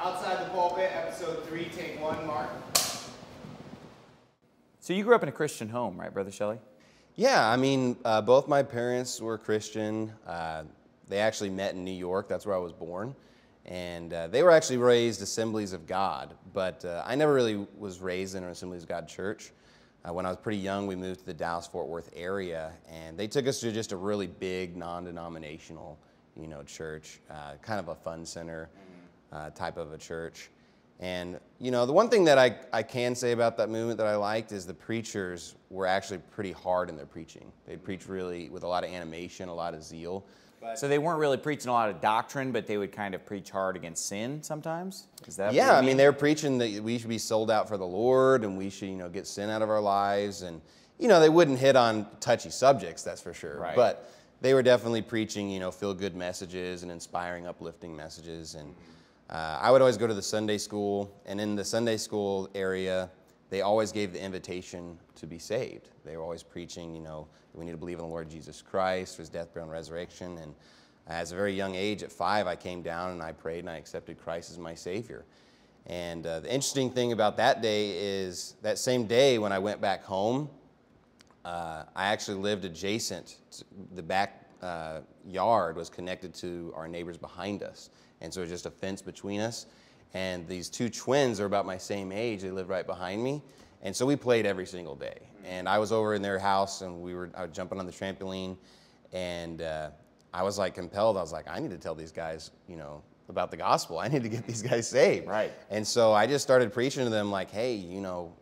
Outside the Pulpit, episode 3, take 1, Mark. So you grew up in a Christian home, right, Brother Shelley? Yeah, I mean, both my parents were Christian. They actually met in New York. That's where I was born. And they were actually raised Assemblies of God, but I never really was raised in an Assemblies of God church. When I was pretty young, we moved to the Dallas-Fort Worth area, and they took us to just a really big, non-denominational, church, kind of a fun center type of a church. And, the one thing that I can say about that movement that I liked is the preachers were actually pretty hard in their preaching. They preached really with a lot of animation, a lot of zeal. So they weren't really preaching a lot of doctrine, but they would kind of preach hard against sin sometimes? Is that Yeah, I mean, they were preaching that we should be sold out for the Lord and we should, get sin out of our lives. And, they wouldn't hit on touchy subjects, that's for sure. Right. But they were definitely preaching, feel-good messages and inspiring, uplifting messages. And I would always go to the Sunday school, and in the Sunday school area, they always gave the invitation to be saved. They were always preaching, that we need to believe in the Lord Jesus Christ, His death, burial, and resurrection. And as a very young age, at 5, I came down and I prayed and I accepted Christ as my Savior. And the interesting thing about that day is that same day when I went back home, I actually lived adjacent. The back yard was connected to our neighbors behind us. And so it was just a fence between us. And these two twins are about my same age. They lived right behind me. And so we played every single day. And I was over in their house, and I was jumping on the trampoline. And I was compelled. I was like, I need to tell these guys, about the gospel. I need to get these guys saved. Right. And so I just started preaching to them like, hey,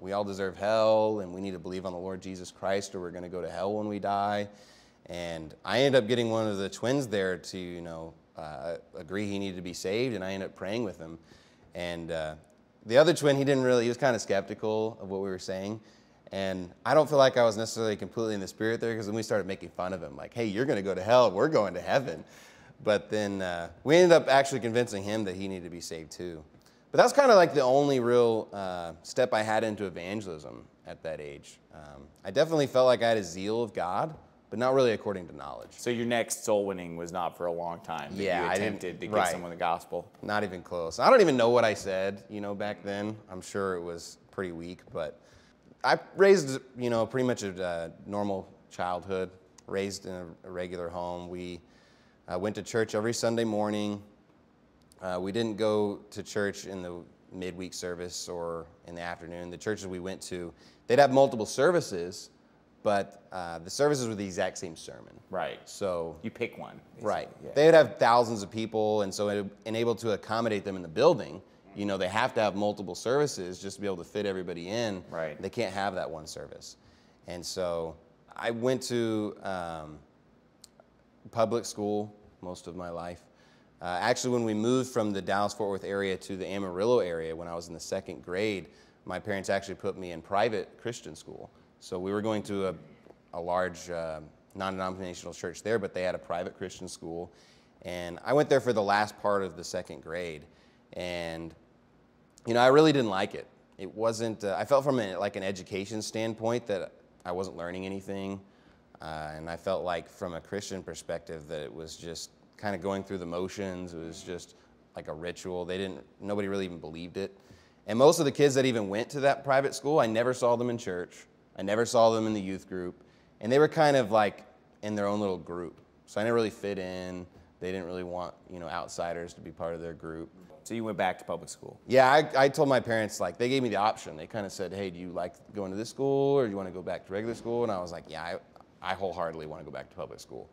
we all deserve hell, and we need to believe on the Lord Jesus Christ, or we're going to go to hell when we die. And I ended up getting one of the twins there to, agree he needed to be saved, and I ended up praying with him. And the other twin, he was kind of skeptical of what we were saying. And I don't feel like I was necessarily completely in the spirit there, because then we started making fun of him, like, hey, you're going to go to hell, we're going to heaven. But then we ended up actually convincing him that he needed to be saved too. But that's kind of like the only real step I had into evangelism at that age. I definitely felt like I had a zeal of God, but not really according to knowledge. So your next soul winning was not for a long time. Yeah, you attempted to give right. someone the gospel. Not even close. I don't even know what I said, back then. I'm sure it was pretty weak, but I raised, pretty much a normal childhood, raised in a regular home. We went to church every Sunday morning. We didn't go to church in the midweek service or in the afternoon. The churches we went to, they'd have multiple services, but the services were the exact same sermon. Right. So you pick one. Basically. Right. Yeah. They would have thousands of people, and so and able to accommodate them in the building, they have to have multiple services just to be able to fit everybody in. Right. They can't have that one service. And so I went to public school most of my life. Actually, when we moved from the Dallas-Fort Worth area to the Amarillo area when I was in the 2nd grade, my parents actually put me in private Christian school. So we were going to a large non-denominational church there, but they had a private Christian school. And I went there for the last part of the 2nd grade. And, I really didn't like it. It wasn't, I felt from an education standpoint that I wasn't learning anything. And I felt like from a Christian perspective that it was just kind of going through the motions. It was just like a ritual. Nobody really even believed it. And most of the kids that even went to that private school, I never saw them in church. I never saw them in the youth group. And they were kind of like in their own little group. So I didn't really fit in. They didn't really want, outsiders to be part of their group. So you went back to public school? Yeah, I told my parents, they gave me the option. They kind of said, hey, do you like going to this school or do you want to go back to regular school? And I was like, yeah, I wholeheartedly want to go back to public school.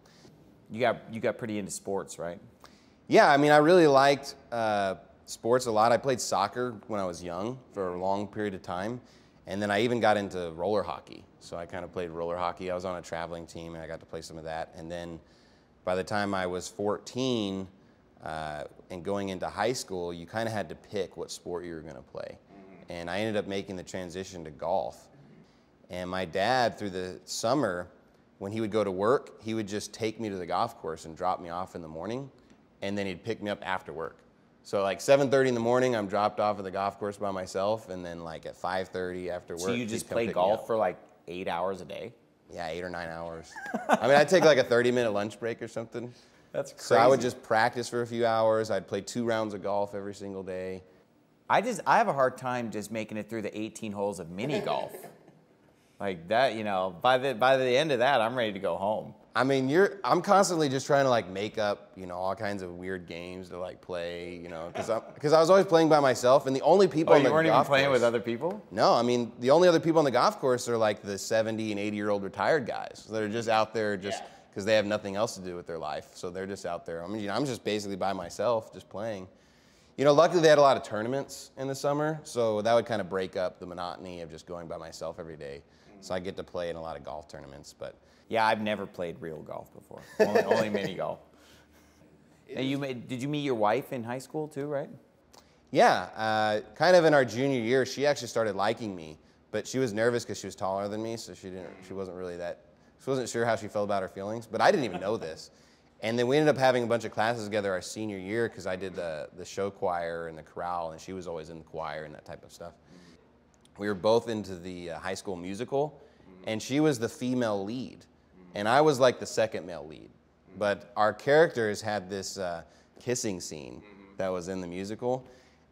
You got pretty into sports, right? Yeah, I mean, I really liked sports a lot. I played soccer when I was young for a long period of time. And then I even got into roller hockey. So I kind of played roller hockey. I was on a traveling team and I got to play some of that. And then by the time I was 14 and going into high school, you kind of had to pick what sport you were going to play. And I ended up making the transition to golf. And my dad, through the summer, when he would go to work, he would just take me to the golf course and drop me off in the morning, and then he'd pick me up after work. So 7:30 in the morning, I'm dropped off at the golf course by myself, and then at 5:30 after work. So you just play golf for 8 hours a day? Yeah, 8 or 9 hours. I mean, I'd take a 30-minute lunch break or something. That's crazy. So I would just practice for a few hours. I'd play 2 rounds of golf every single day. I have a hard time just making it through the 18 holes of mini golf. Like that, you know, by the end of that, I'm ready to go home. I mean, I'm constantly just trying to like make up, you know, all kinds of weird games to like play, you know, because I was always playing by myself, and the only people on the golf course. You weren't even playing with other people? No, I mean, the only other people on the golf course are like the 70 and 80-year-old retired guys that are just out there just because they have nothing else to do with their life, so they're just out there. I mean, you know, I'm just basically by myself, just playing. You know, luckily they had a lot of tournaments in the summer, so that would kind of break up the monotony of just going by myself every day. So I get to play in a lot of golf tournaments, but. Yeah, I've never played real golf before, only mini golf. Now did you meet your wife in high school too, right? Yeah, kind of in our junior year, she actually started liking me, but she was nervous because she was taller than me, so she wasn't sure how she felt about her feelings, but I didn't even know this. And then we ended up having a bunch of classes together our senior year because I did the show choir and the chorale, and she was always in the choir and that type of stuff. We were both into the high school musical, and she was the female lead, and I was like the second male lead. But our characters had this kissing scene that was in the musical,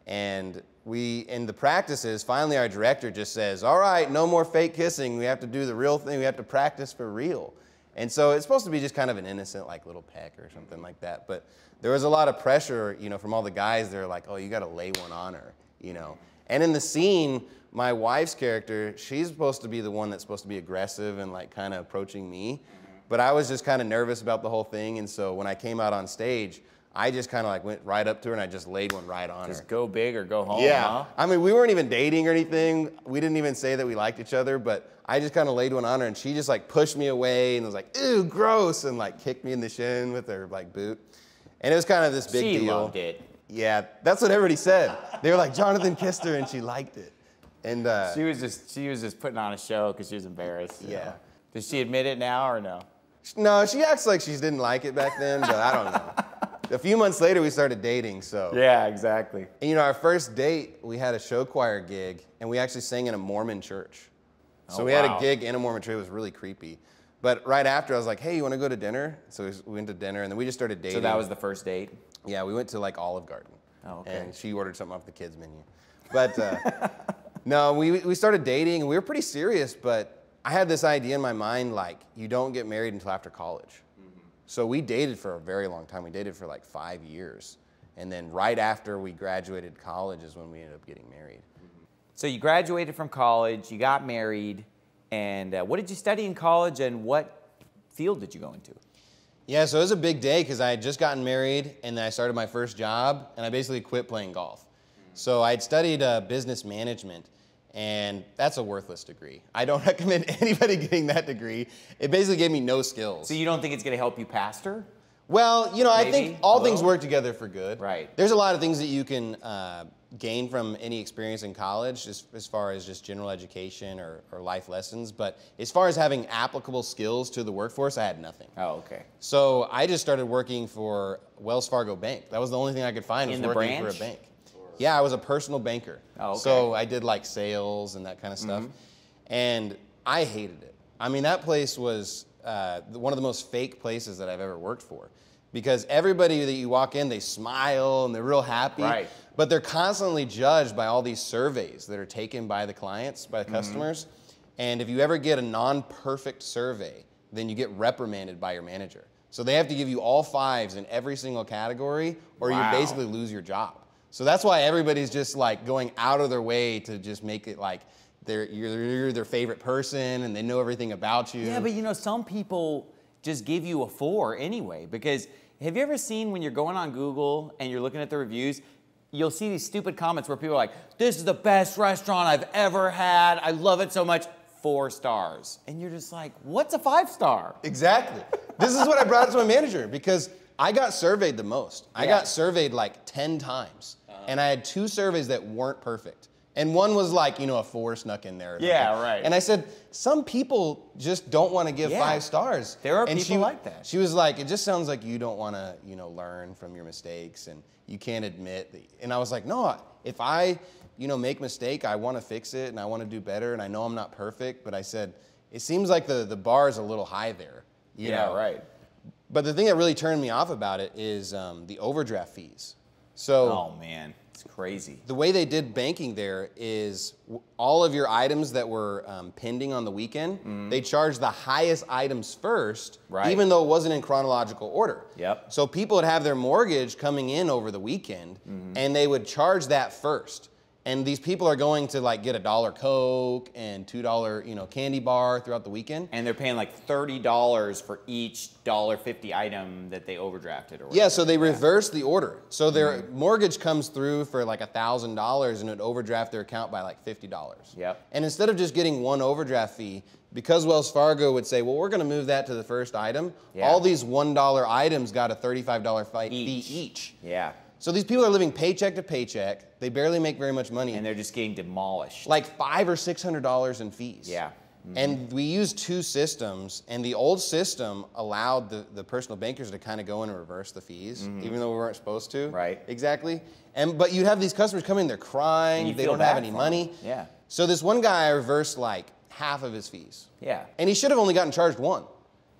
and in the practices, finally our director just says, all right, no more fake kissing, we have to do the real thing, we have to practice for real. And so it's supposed to be just kind of an innocent like little peck or something like that, but there was a lot of pressure, you know, from all the guys. They're like, oh, you got to lay one on her, you know. And in the scene, my wife's character, she's supposed to be the one that's supposed to be aggressive and like kind of approaching me. But I was just kind of nervous about the whole thing. And so when I came out on stage, I just kind of like went right up to her and I just laid one right on her. Just go big or go home, yeah. Huh? I mean, we weren't even dating or anything. We didn't even say that we liked each other, but I just kind of laid one on her and she just like pushed me away and was like, ew, gross, and like kicked me in the shin with her like boot. And it was kind of this big deal. She loved it. Yeah, that's what everybody said. They were like, Jonathan kissed her and she liked it. And she was just putting on a show because she was embarrassed. Yeah. Know? Does she admit it now or no? No, she acts like she didn't like it back then, but I don't know. A few months later, we started dating, so. Yeah, exactly. And you know, our first date, we had a show choir gig, and we actually sang in a Mormon church. So we had a gig in a Mormon church. It was really creepy. But right after, I was like, hey, you want to go to dinner? So we went to dinner, and then we just started dating. So that was the first date? Yeah, we went to like Olive Garden. Oh, okay. And she ordered something off the kids' menu. But no, we started dating, and we were pretty serious, but I had this idea in my mind, like, you don't get married until after college. So we dated for a very long time. We dated for like 5 years. And then right after we graduated college is when we ended up getting married. So you graduated from college, you got married, and what did you study in college, and what field did you go into? Yeah, so it was a big day because I had just gotten married, and then I started my first job, and I basically quit playing golf. So I had studied business management, and that's a worthless degree. I don't recommend anybody getting that degree. It basically gave me no skills. So you don't think it's going to help you pastor? Well, you know, Maybe? I think all things work together for good. Right. There's a lot of things that you can gain from any experience in college, as far as just general education or life lessons. But as far as having applicable skills to the workforce, I had nothing. Oh, okay. So I just started working for Wells Fargo Bank. That was the only thing I could find was working for a bank. Yeah, I was a personal banker. Oh, okay. So I did like sales and that kind of stuff. And I hated it. I mean, that place was one of the most fake places that I've ever worked for. Because everybody that you walk in, they smile and they're real happy. Right. But they're constantly judged by all these surveys that are taken by the clients, by the customers. And if you ever get a non-perfect survey, then you get reprimanded by your manager. So they have to give you all 5s in every single category, or you basically lose your job. So that's why everybody's just like going out of their way to just make it like you're their favorite person and they know everything about you. Yeah, but you know, some people just give you a 4 anyway, because have you ever seen when you're going on Google and you're looking at the reviews, you'll see these stupid comments where people are like, this is the best restaurant I've ever had. I love it so much. 4 stars. And you're just like, what's a 5-star? Exactly. This is what I brought up to my manager because I got surveyed the most. I got surveyed like 10 times. And I had 2 surveys that weren't perfect. And one was like, you know, a 4 snuck in there. Yeah, right. And I said, some people just don't want to give 5 stars. There are and people like that. She was like, it just sounds like you don't want to, you know, learn from your mistakes and you can't admit that. And I was like, no, if I, you know, make a mistake, I want to fix it and I want to do better. And I know I'm not perfect, but I said, it seems like the bar is a little high there. You know? Right. But the thing that really turned me off about it is the overdraft fees. So, oh man. It's crazy. The way they did banking there is all of your items that were pending on the weekend, they charged the highest items first, even though it wasn't in chronological order. Yep. So people would have their mortgage coming in over the weekend, and they would charge that first. And these people are going to like get $1 Coke and $2 candy bar throughout the weekend. And they're paying like $30 for each $1.50 item that they overdrafted or whatever. Yeah, so they reverse the order. So their mortgage comes through for like $1,000 and it would overdraft their account by like $50. Yep. And instead of just getting one overdraft fee, because Wells Fargo would say, well, we're going to move that to the first item, all these $1 items got a $35 fee each. Yeah. So these people are living paycheck to paycheck. They barely make very much money. And they're just getting demolished. Like $500 or $600 in fees. Yeah. And we used two systems, and the old system allowed the personal bankers to kind of go in and reverse the fees, even though we weren't supposed to. Right. Exactly. But you'd have these customers come in, they're crying, they don't have any money. Yeah. So this one guy reversed like half of his fees. Yeah. And he should have only gotten charged one.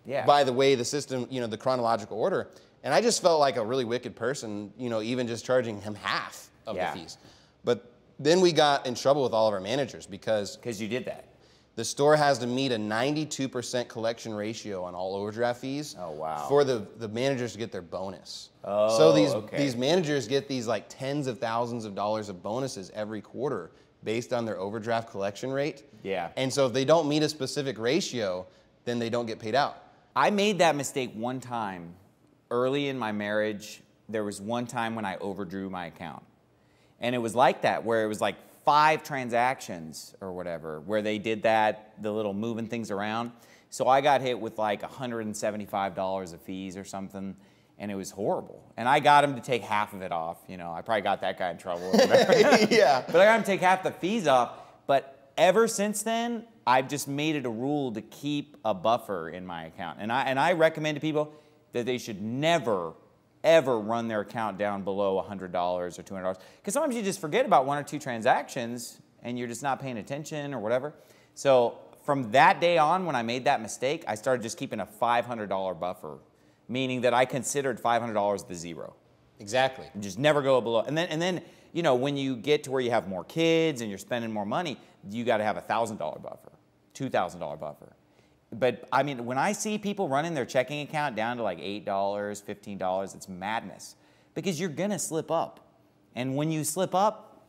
Yeah. By the way the system, the chronological order. And I just felt like a really wicked person, even just charging him half of the fees. But then we got in trouble with all of our managers because you did that. The store has to meet a 92% collection ratio on all overdraft fees. Oh, wow. For the managers to get their bonus. Oh, so these managers get these like tens of thousands of dollars of bonuses every quarter based on their overdraft collection rate. Yeah. And so if they don't meet a specific ratio, then they don't get paid out. I made that mistake one time. Early in my marriage, there was one time when I overdrew my account. And it was like that, where it was like 5 transactions or whatever, where they did that, the little moving things around. So I got hit with like $175 of fees or something, and it was horrible. And I got him to take half of it off. I probably got that guy in trouble. Or whatever. Yeah. But I got him to take half the fees off. But ever since then, I've just made it a rule to keep a buffer in my account. And I recommend to people that they should never, ever run their account down below $100 or $200. Because sometimes you just forget about 1 or 2 transactions and you're just not paying attention or whatever. So from that day on, when I made that mistake, I started just keeping a $500 buffer, meaning that I considered $500 the zero. Exactly. And just never go below. And then when you get to where you have more kids and you're spending more money, you got to have a $1,000 buffer, $2,000 buffer. But I mean, when I see people running their checking account down to like $8, $15, it's madness because you're going to slip up. And when you slip up,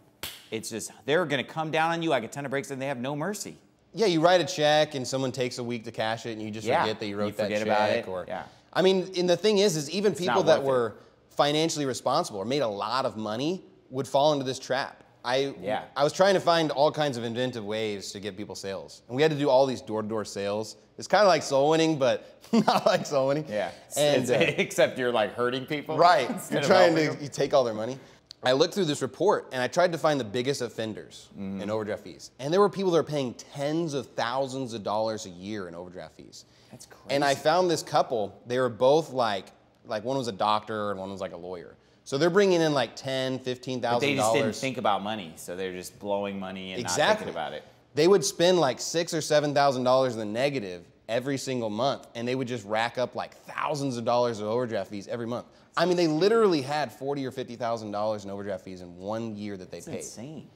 it's just, they're going to come down on you like a ton of bricks and they have no mercy. Yeah, you write a check and someone takes a week to cash it and you just forget that you wrote that check. About it. I mean, and the thing is even people that were financially responsible or made a lot of money would fall into this trap. I was trying to find all kinds of inventive ways to get people sales. And we had to do all these door-to-door sales. It's kind of like soul winning, but not like soul winning. Yeah. And, except you're like hurting people. Right. You're trying to take all their money. I looked through this report and I tried to find the biggest offenders in overdraft fees. And there were people that were paying tens of thousands of dollars a year in overdraft fees. That's crazy. And I found this couple. They were both like one was a doctor and one was like a lawyer. So they're bringing in like $10,000, $15,000. But they just didn't think about money, so they're just blowing money and not thinking about it. They would spend like $6,000 or $7,000 in the negative every single month, and they would just rack up like thousands of dollars of overdraft fees every month. I mean, they literally had $40,000 or $50,000 in overdraft fees in 1 year that they paid. That's insane.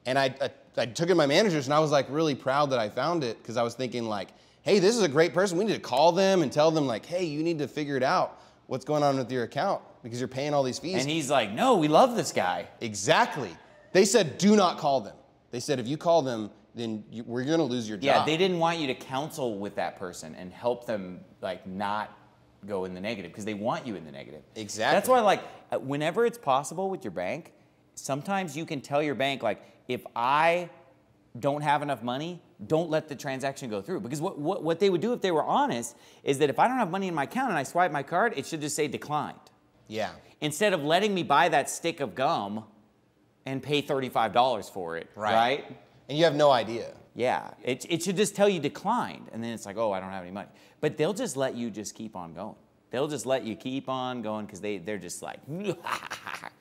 And I took it to my managers, and I was like really proud that I found it because I was thinking like, hey, this is a great person. We need to call them and tell them like, hey, you need to figure it out. What's going on with your account because you're paying all these fees. And he's like, no, we love this guy. Exactly. They said, do not call them. They said, if you call them, then we're going to lose your job. Yeah, they didn't want you to counsel with that person and help them like not go in the negative because they want you in the negative. Exactly. That's why like whenever it's possible with your bank, sometimes you can tell your bank like, if I don't have enough money, don't let the transaction go through. Because what they would do if they were honest is that if I don't have money in my account and I swipe my card, it should just say declined. Yeah. Instead of letting me buy that stick of gum and pay $35 for it, right? And you have no idea. Yeah, it should just tell you declined. And then it's like, oh, I don't have any money. But they'll just let you just keep on going. They'll just let you keep on going because they're just like,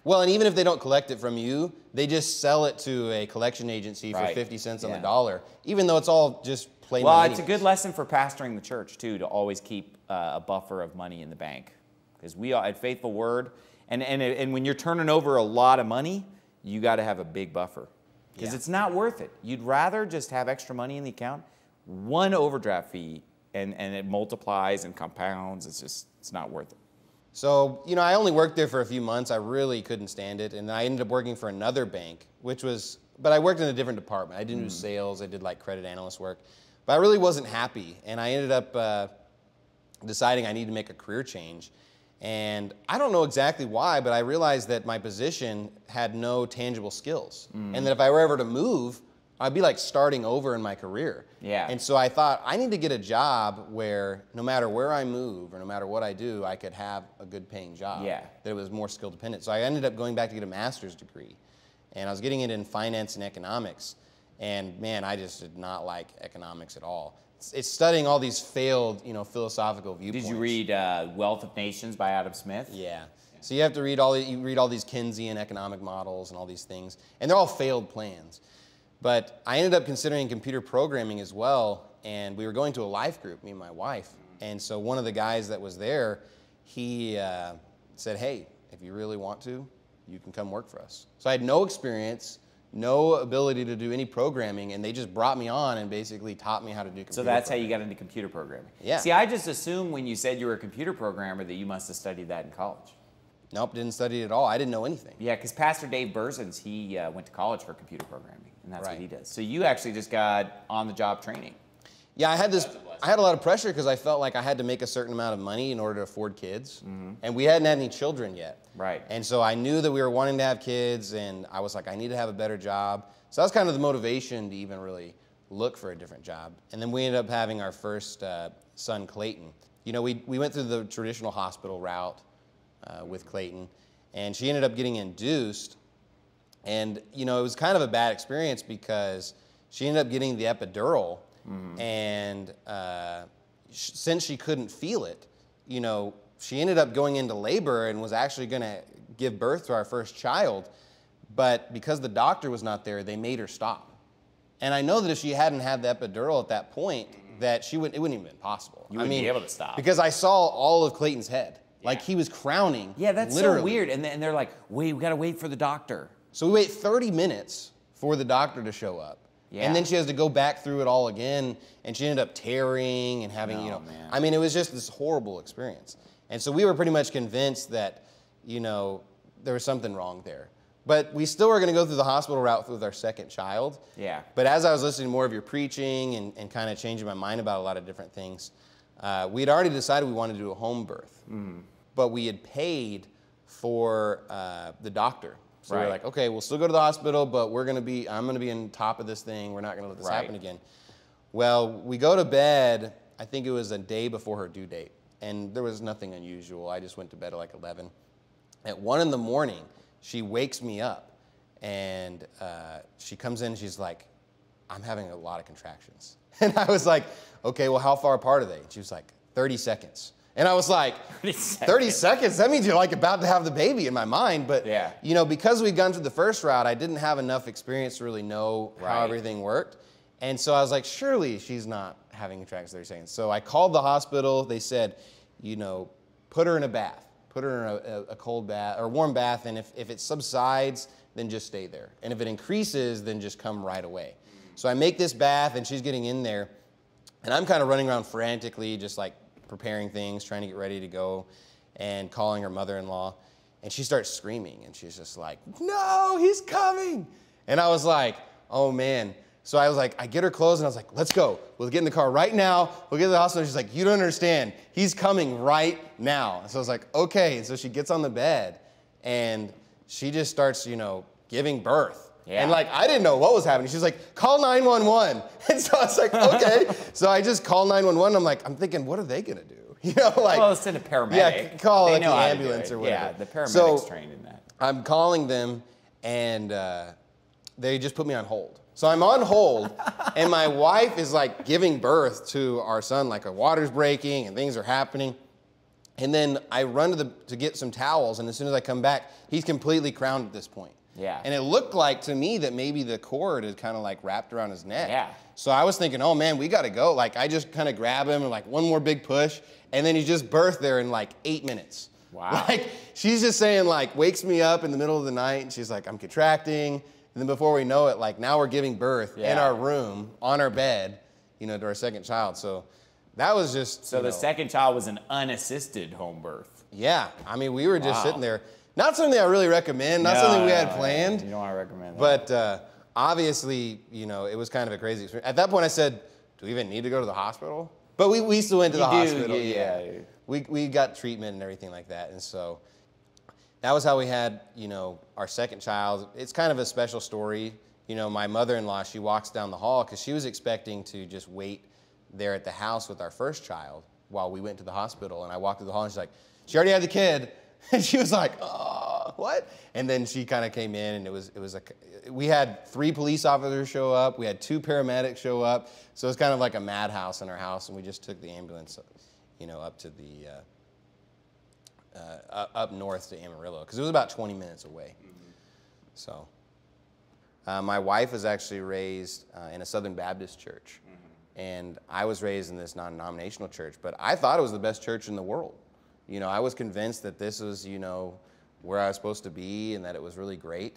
well, and even if they don't collect it from you, they just sell it to a collection agency for 50 cents on the dollar, even though it's all just plain money. Well, it's a good lesson for pastoring the church, too, to always keep a buffer of money in the bank. Because we are at Faithful Word, and when you're turning over a lot of money, you got to have a big buffer because it's not worth it. You'd rather just have extra money in the account, one overdraft fee, and it multiplies and compounds. It's not worth it. So, you know, I only worked there for a few months. I really couldn't stand it. And I ended up working for another bank, but I worked in a different department. I didn't do sales. I did like credit analyst work. But I really wasn't happy. And I ended up deciding I needed to make a career change. And I don't know exactly why, but I realized that my position had no tangible skills. And that if I were ever to move, I'd be like starting over in my career. Yeah. And so I thought I need to get a job where no matter where I move or no matter what I do, I could have a good paying job. Yeah. That it was more skill dependent. So I ended up going back to get a master's degree. And I was getting it in finance and economics. And man, I just did not like economics at all. It's studying all these failed, you know, philosophical viewpoints. Did you read Wealth of Nations by Adam Smith? Yeah. So you have to read all these Keynesian economic models and all these things. And they're all failed plans. But I ended up considering computer programming as well, and we were going to a life group, me and my wife. And so one of the guys that was there, he said, hey, if you really want to, you can come work for us. So I had no experience, no ability to do any programming, and they just brought me on and basically taught me how to do computer So that's how programming. you got into computer programming? Yeah. See, I just assumed when you said you were a computer programmer that you must have studied that in college. Nope, didn't study it at all. I didn't know anything. Yeah, because Pastor Dave Berzins, he went to college for computer programming, and that's what Right. he does. So you actually just got on-the-job training. Yeah, I had a lot of pressure because I felt like I had to make a certain amount of money in order to afford kids. And we hadn't had any children yet. Right. And so I knew that we were wanting to have kids, and I was like, I need to have a better job. So that was kind of the motivation to even really look for a different job. And then we ended up having our first son, Clayton. You know, we went through the traditional hospital route with Clayton, and she ended up getting induced. And, you know, it was kind of a bad experience because she ended up getting the epidural, and since she couldn't feel it, you know, she ended up going into labor and was actually going to give birth to our first child. But because the doctor was not there, they made her stop. And I know that if she hadn't had the epidural at that point, that it wouldn't even been possible. You wouldn't be able to stop. Because I saw all of Clayton's head. Like he was crowning. Yeah, that's literally. so weird. And they're like, wait, we got to wait for the doctor. So we wait 30 minutes for the doctor to show up. Yeah. And then she has to go back through it all again, and she ended up tearing and having, you know, man. I mean, it was just this horrible experience. And so we were pretty much convinced that, you know, there was something wrong there. But we still were going to go through the hospital route with our second child. Yeah. But as I was listening to more of your preaching and kind of changing my mind about a lot of different things, we had already decided we wanted to do a home birth. But we had paid for the doctor. So we were like, okay, we'll still go to the hospital, but I'm going to be on top of this thing. We're not going to let this happen again. Well, we go to bed, I think it was a day before her due date. And there was nothing unusual. I just went to bed at like 11. At 1 in the morning, she wakes me up, and she comes in and she's like, I'm having a lot of contractions. And I was like, okay, well, how far apart are they? And she was like, 30 seconds. And I was like, 30 seconds? That means you're like about to have the baby in my mind. But, you know, because we'd gone through the first route, I didn't have enough experience to really know how everything worked. And so I was like, surely she's not having contractions 30 seconds. So I called the hospital. They said, you know, put her in a bath. Put her in a cold bath or warm bath. And if it subsides, then just stay there. And if it increases, then just come right away. So I make this bath, and she's getting in there. And I'm kind of running around frantically, just like preparing things, trying to get ready to go, and calling her mother-in-law. And she starts screaming, and she's just like, no, he's coming. And I was like, oh, man. So I was like, I get her clothes, and I was like, let's go. We'll get in the car right now. We'll get to the hospital. She's like, you don't understand. He's coming right now. So I was like, okay. And so she gets on the bed, and she just starts, you know, giving birth. Yeah. And like, I didn't know what was happening. She's like, call 911. And so I was like, okay. So I just call 911. I'm thinking, what are they going to do? You know, like. Well, send a paramedic. Yeah, call like the how to do ambulance it. or whatever. Yeah, the paramedic's trained in that. I'm calling them, and they just put me on hold. So I'm on hold, and my wife is like giving birth to our son, like the water's breaking and things are happening. And then I run to get some towels, and as soon as I come back, he's completely crowned at this point. Yeah. And it looked like to me that maybe the cord had kind of like wrapped around his neck. Yeah. So I was thinking, oh man, we got to go. Like I just kind of grab him and like one more big push, and then he just birthed there in like 8 minutes. Wow. Like, she's just saying, like, wakes me up in the middle of the night, and she's like, I'm contracting. And then before we know it, like, now we're giving birth in our room, on our bed, you know, to our second child. So that was just, So the second child was an unassisted home birth. Yeah. I mean, we were just sitting there. Not something I really recommend, not something we had planned. You don't want to recommend that. But obviously, you know, it was kind of a crazy experience. At that point, I said, do we even need to go to the hospital? But we still went to the hospital. Yeah. We got treatment and everything like that. And so that was how we had, you know, our second child. It's kind of a special story. You know, my mother-in-law, she walks down the hall because she was expecting to just wait there at the house with our first child while we went to the hospital. And I walked through the hall and she's like, she already had the kid. And she was like, oh, what? And then she kind of came in, and we had 3 police officers show up. We had 2 paramedics show up. So it was kind of like a madhouse in our house, and we just took the ambulance, you know, up to the, up north to Amarillo, because it was about 20 minutes away. Mm-hmm. So my wife was actually raised in a Southern Baptist church, and I was raised in this non-denominational church, but I thought it was the best church in the world. You know, I was convinced that this was, you know, where I was supposed to be and that it was really great.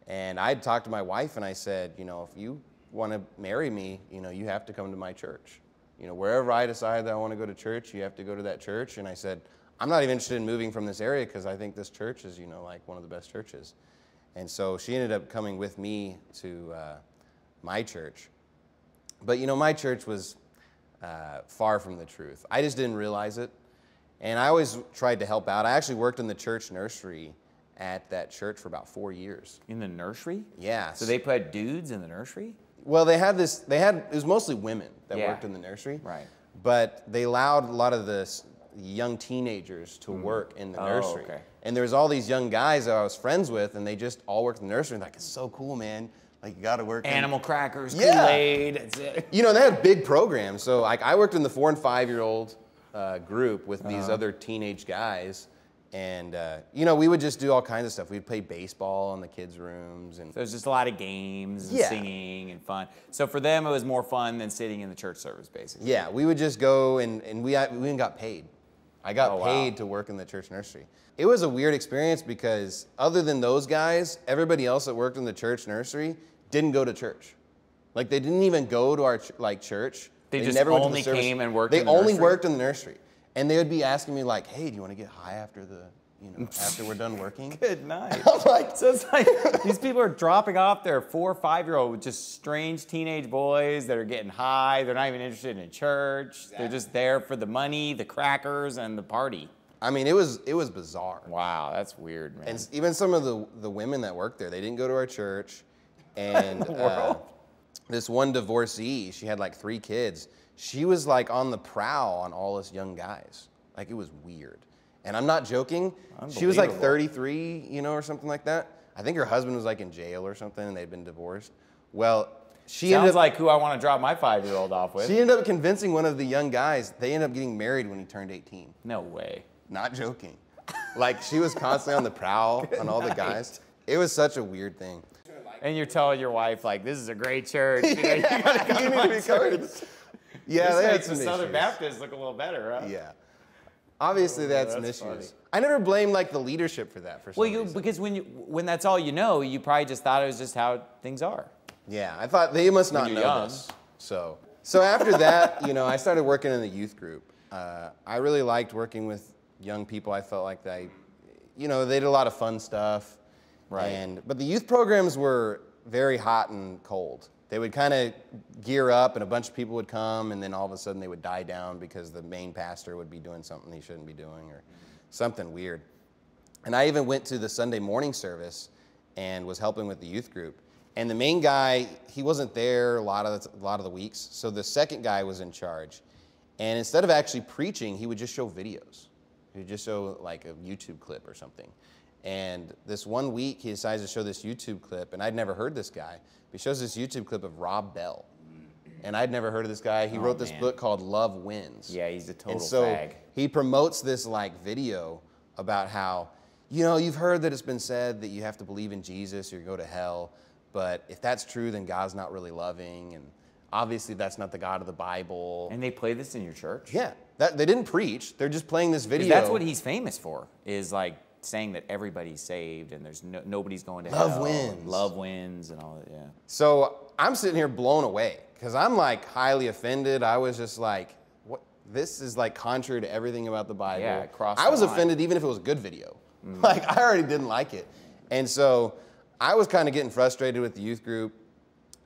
And I'd talked to my wife and I said, you know, if you want to marry me, you know, you have to come to my church. You know, wherever I decide that I want to go to church, you have to go to that church. And I said, I'm not even interested in moving from this area because I think this church is, you know, like one of the best churches. And so she ended up coming with me to my church. But, you know, my church was far from the truth. I just didn't realize it. And I always tried to help out. I actually worked in the church nursery at that church for about 4 years. In the nursery? Yeah. So they put dudes in the nursery? Well, it was mostly women that worked in the nursery. Right. But they allowed a lot of the young teenagers to work in the nursery. Okay. And there was all these young guys that I was friends with, and they just all worked in the nursery. And like, it's so cool, man. Like, you got to work. Animal crackers, Yeah. Kool-Aid. That's it. You know, they had big programs. So like, I worked in the 4 and 5-year-old group with these other teenage guys, and you know, we would just do all kinds of stuff. We'd play baseball in the kids' rooms, and So it was just a lot of games and singing and fun. So for them, it was more fun than sitting in the church service, basically. yeah, we would just go and we even got paid. I got paid to work in the church nursery. It was a weird experience because other than those guys, everybody else that worked in the church nursery didn't go to church. Like, they didn't even go to our church. They just never went to only the service. came and worked They in the only nursery? worked in the nursery. And they would be asking me like, hey, do you want to get high after after we're done working? Good night. I'm like, So it's like these people are dropping off their 4 or 5-year-old with just strange teenage boys that are getting high. They're not even interested in church. They're just there for the money, the crackers, and the party. I mean, it was bizarre. Wow, that's weird, man. And even some of the women that worked there, they didn't go to our church. And this one divorcee, she had like 3 kids. She was like on the prowl on all us young guys. Like, it was weird. And I'm not joking. She was like 33, you know, or something like that. I think her husband was like in jail or something, and they'd been divorced. Well, she ended Sounds up, like who I want to drop my 5-year-old off with. she ended up convincing one of the young guys. They ended up getting married when he turned 18. No way. Not joking. Like, she was constantly on the prowl on all the guys. It was such a weird thing. And you're telling your wife, like, this is a great church. You know, you gotta come You to need to my be coming to church. this. Yeah, This they had makes some the Southern issues. Baptists look a little better, huh? Yeah. Obviously, they had some that's issues. funny. I never blamed like the leadership for that. For some reason. Because when that's all you know, you probably just thought it was just how things are. Yeah, I thought they must not you're know young. this. So after that, you know, I started working in the youth group. I really liked working with young people. I felt like they did a lot of fun stuff. Right. But the youth programs were very hot and cold. They would kind of gear up and a bunch of people would come, and then all of a sudden they would die down because the main pastor would be doing something he shouldn't be doing or something weird. And I even went to the Sunday morning service and was helping with the youth group. And the main guy, he wasn't there a lot of the weeks, so the second guy was in charge. And instead of actually preaching, he would just show videos. He would just show like a YouTube clip or something. And this one week, he decides to show this YouTube clip, and I'd never heard this guy. He shows this YouTube clip of Rob Bell. And I'd never heard of this guy. He wrote this book called Love Wins. Yeah, he's a total And so fag. he promotes this like video about how, you know, you've heard that it's been said that you have to believe in Jesus or you go to hell. But if that's true, then God's not really loving. And obviously that's not the God of the Bible. And they play this in your church? Yeah, they didn't preach. They're just playing this video. That's what he's famous for, is like saying that everybody's saved and there's nobody's going to hell. Love wins. Love wins and all that, yeah. So I'm sitting here blown away because I'm like highly offended. I was just like, what? This is like contrary to everything about the Bible. Yeah, I was offended even if it was a good video. Like I already didn't like it. And so I was kind of getting frustrated with the youth group,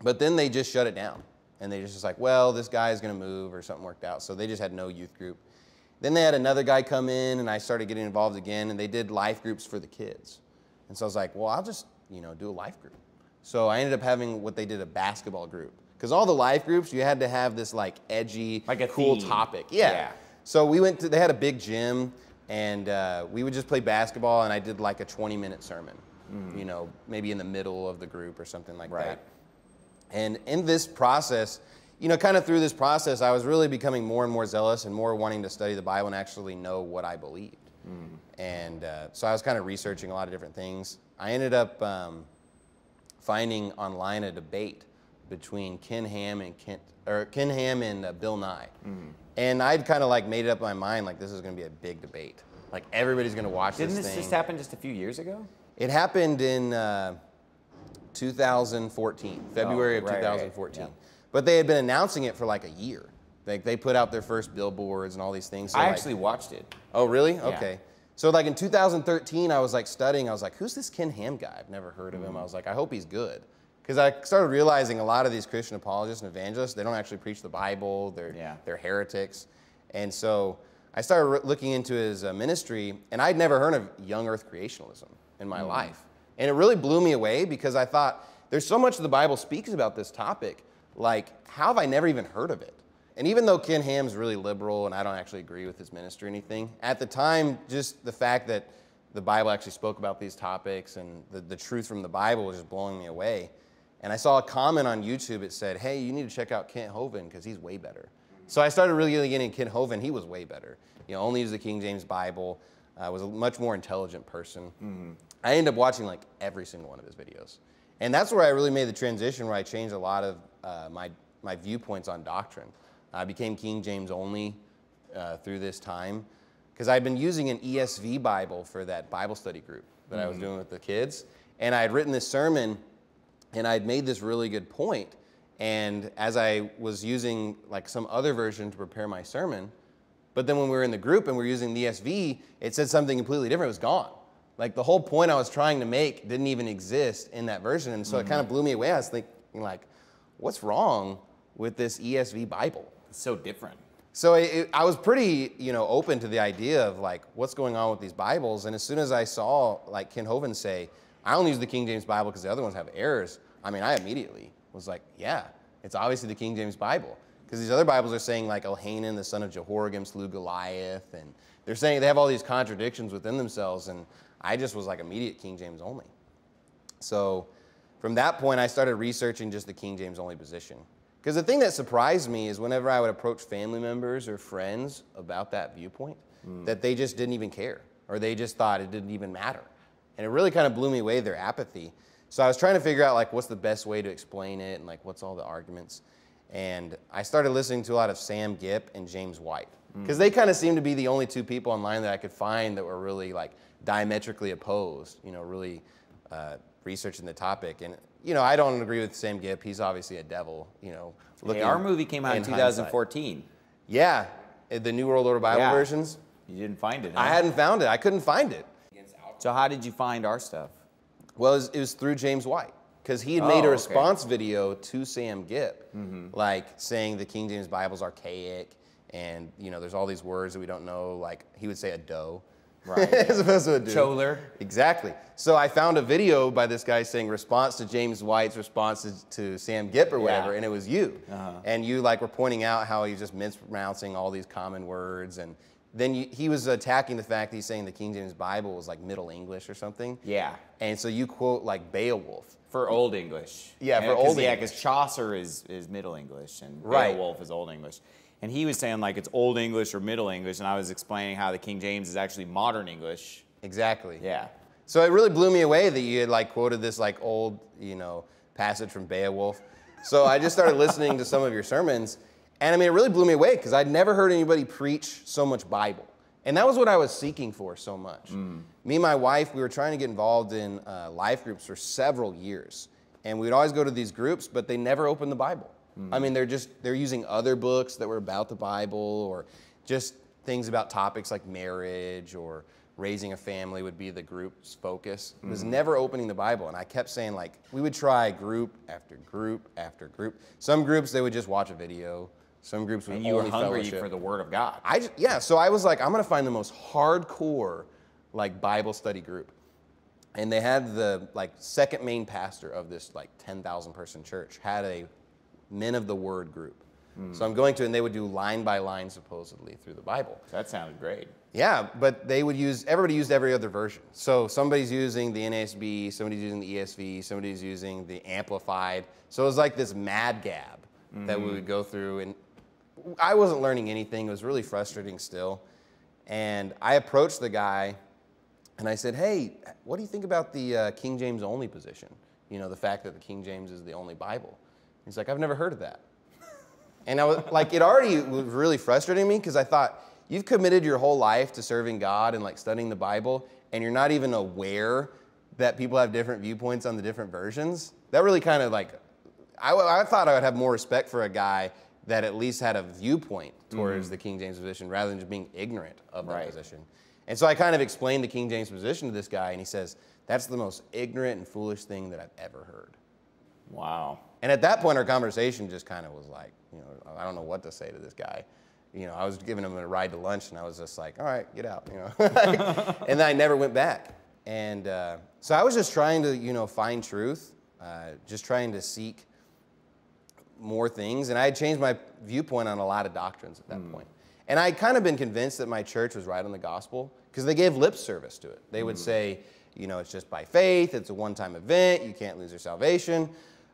but then they just shut it down. And they just like, well, this guy is going to move or something worked out. So they just had no youth group. Then they had another guy come in and I started getting involved again and they did life groups for the kids. And so I was like, well, I'll just, do a life group. So I ended up having what they did, a basketball group. Because all the life groups, you had to have this like edgy, like a cool theme. topic. Yeah. So we went to, they had a big gym and we would just play basketball and I did like a 20-minute sermon, maybe in the middle of the group or something like that. And in this process, kind of through this process, I was really becoming more and more zealous and more wanting to study the Bible and actually know what I believed. And so I was kind of researching a lot of different things. I ended up finding online a debate between Ken Ham and Bill Nye. And I'd kind of like made it up in my mind, like this is going to be a big debate. Like everybody's going to watch this thing. Didn't this just happen just a few years ago? It happened in 2014, February of 2014. Yeah. But they had been announcing it for like a year. Like they put out their first billboards and all these things. So I actually watched it. Oh, really? Yeah. Okay. So like in 2013, I was like studying. I was like, who's this Ken Ham guy? I've never heard of him. I was like, I hope he's good. Because I started realizing a lot of these Christian apologists and evangelists, they don't actually preach the Bible. They're heretics. And so I started looking into his ministry, and I'd never heard of young earth creationalism in my life. And it really blew me away because I thought, there's so much the Bible speaks about this topic. Like, how have I never even heard of it? And even though Ken Ham's really liberal and I don't actually agree with his ministry or anything, at the time, just the fact that the Bible actually spoke about these topics and the truth from the Bible was just blowing me away. And I saw a comment on YouTube. It said, hey, you need to check out Kent Hovind because he's way better. So I started really getting into Kent Hovind. He was way better. Only used the King James Bible. Was a much more intelligent person. I ended up watching like every single one of his videos. And that's where I really made the transition where I changed a lot of my viewpoints on doctrine. I became King James only through this time because I'd been using an ESV Bible for that Bible study group that I was doing with the kids. And I had written this sermon and I'd made this really good point. And as I was using like some other version to prepare my sermon, but then when we were in the group and we were using the ESV, it said something completely different. It was gone. Like the whole point I was trying to make didn't even exist in that version. And so it kind of blew me away. I was thinking like, what's wrong with this ESV Bible? It's so different. So I was pretty, open to the idea of like, what's going on with these Bibles? And as soon as I saw like Ken Hovind say, I only use the King James Bible because the other ones have errors, I immediately was like, yeah, it's obviously the King James Bible. Because these other Bibles are saying like Elhanan, the son of Jehoiakim, slew Goliath. And they're saying they have all these contradictions within themselves. And I just was like immediate King James only. So from that point, I started researching just the King James only position. Because the thing that surprised me is whenever I would approach family members or friends about that viewpoint, that they just didn't even care. Or they just thought it didn't even matter. And it really kind of blew me away, their apathy. So I was trying to figure out like what's the best way to explain it and like what's all the arguments. And I started listening to a lot of Sam Gipp and James White. Because they kind of seemed to be the only two people online that I could find that were really like diametrically opposed, really researching the topic. And, I don't agree with Sam Gipp. He's obviously a devil, Hey, our movie came out in 2014. Yeah, the New World Order Bible versions. You didn't find it, huh? I hadn't found it. I couldn't find it. So how did you find our stuff? Well, it was through James White. Because he had made a response video to Sam Gipp, like saying the King James Bible's archaic, and there's all these words that we don't know. Like he would say a doe, right? As opposed to a dude. Choler. Exactly. So I found a video by this guy saying response to James White's response to Sam Gipp or whatever, and it was you, and you like were pointing out how he's just mispronouncing all these common words, and then he was attacking the fact that he's saying the King James Bible was like Middle English or something. Yeah. And so you quote like Beowulf. For Old English. Yeah, for Old English. Yeah, because Chaucer is Middle English and Beowulf is Old English. And he was saying like it's Old English or Middle English, and I was explaining how the King James is actually Modern English. Exactly. Yeah. So it really blew me away that you had like quoted this like old, passage from Beowulf. So I just started listening to some of your sermons, and I mean, it really blew me away because I'd never heard anybody preach so much Bible. And that was what I was seeking for so much. Me and my wife, we were trying to get involved in life groups for several years. And we'd always go to these groups, but they never opened the Bible. I mean, they're using other books that were about the Bible, or just things about topics like marriage or raising a family would be the group's focus. It was never opening the Bible. And I kept saying, like, we would try group after group after group. Some groups, they would just watch a video. Some groups would only fellowship. And you were hungry for the Word of God. So I was like, I'm going to find the most hardcore, like, Bible study group. And they had the, like, second main pastor of this, like, 10,000 person church had a Men of the Word group. So I'm going to, and they would do line by line, supposedly, through the Bible. That sounded great. Yeah, but they would everybody used every other version. So somebody's using the NASB, somebody's using the ESV, somebody's using the Amplified. So it was like this mad gab that we would go through, and I wasn't learning anything. It was really frustrating still. And I approached the guy, and I said, hey, what do you think about the King James only position? You know, the fact that the King James is the only Bible. He's like, I've never heard of that. And I was like, it already was really frustrating me because I thought, you've committed your whole life to serving God and like studying the Bible, and you're not even aware that people have different viewpoints on the different versions. That really kind of like, I thought I would have more respect for a guy that at least had a viewpoint towards the King James position rather than just being ignorant of that position. And so I kind of explained the King James position to this guy, and he says, that's the most ignorant and foolish thing that I've ever heard. Wow. And at that point, our conversation just kind of was like, you know, I don't know what to say to this guy. You know, I was giving him a ride to lunch, and I was just like, all right, get out, you know. And then I never went back. And so I was just trying to, you know, find truth, just trying to seek more things. And I had changed my viewpoint on a lot of doctrines at that point. And I'd kind of been convinced that my church was right on the gospel because they gave lip service to it. They would say, you know, it's just by faith, it's a one-time event, you can't lose your salvation.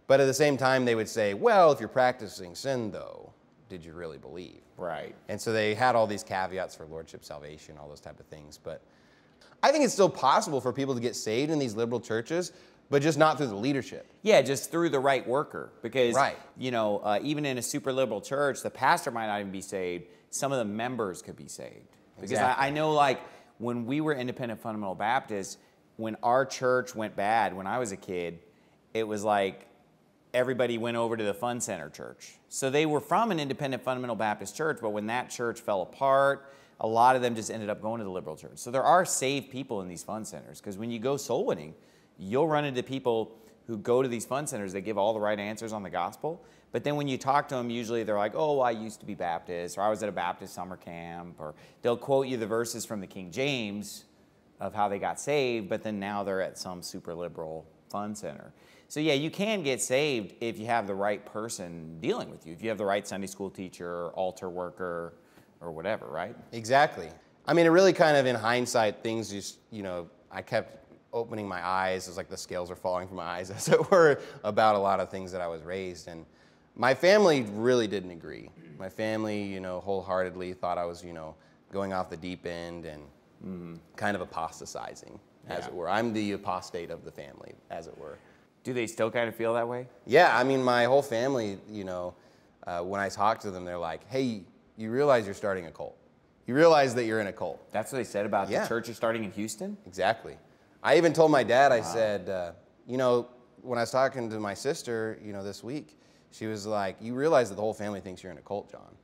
But at the same time, they would say, well, if you're practicing sin, though, did you really believe? Right. And so they had all these caveats for lordship, salvation, all those type of things. But I think it's still possible for people to get saved in these liberal churches, but just not through the leadership. Yeah, just through the right worker. Because, you know, even in a super liberal church, the pastor might not even be saved. Some of the members could be saved. Because I know, like, when we were independent fundamental Baptists, when our church went bad when I was a kid, it was like everybody went over to the Fun Center church. So they were from an independent fundamental Baptist church, but when that church fell apart, a lot of them just ended up going to the liberal church. So there are saved people in these fun centers, because when you go soul winning, you'll run into people who go to these fun centers that give all the right answers on the gospel. But then when you talk to them, usually they're like, oh, I used to be Baptist, or I was at a Baptist summer camp, or they'll quote you the verses from the King James of how they got saved, but then now they're at some super liberal fun center. So yeah, you can get saved if you have the right person dealing with you, if you have the right Sunday school teacher, altar worker, or whatever, right? Exactly. I mean, it really kind of, in hindsight, things just, you know, I kept opening my eyes. It was like the scales are falling from my eyes, as it were, about a lot of things that I was raised. And my family really didn't agree. My family, you know, wholeheartedly thought I was, you know, going off the deep end and kind of apostatizing, as it were. I'm the apostate of the family, as it were. Do they still kind of feel that way? Yeah, I mean, my whole family, you know, when I talk to them, they're like, hey, you realize you're starting a cult. You realize that you're in a cult. That's what they said about the church you're starting in Houston? Exactly. I even told my dad, I said, you know, when I was talking to my sister, you know, this week, she was like, you realize that the whole family thinks you're in a cult, John.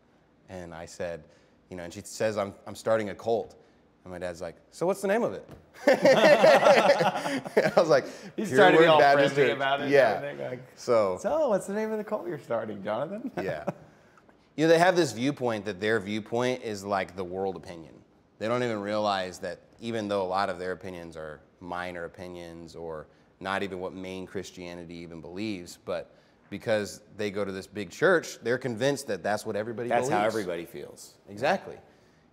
And I said, you know, and she says, I'm starting a cult. And my dad's like, so what's the name of it? I was like, he's trying to be all Baptist friendly Church. about it. Yeah. Like, so what's the name of the cult you're starting, Jonathan? Yeah. You know, they have this viewpoint that their viewpoint is like the world opinion. They don't even realize that even though a lot of their opinions are minor opinions or not even what main Christianity even believes, but because they go to this big church, they're convinced that that's what everybody believes. That's how everybody feels. Exactly.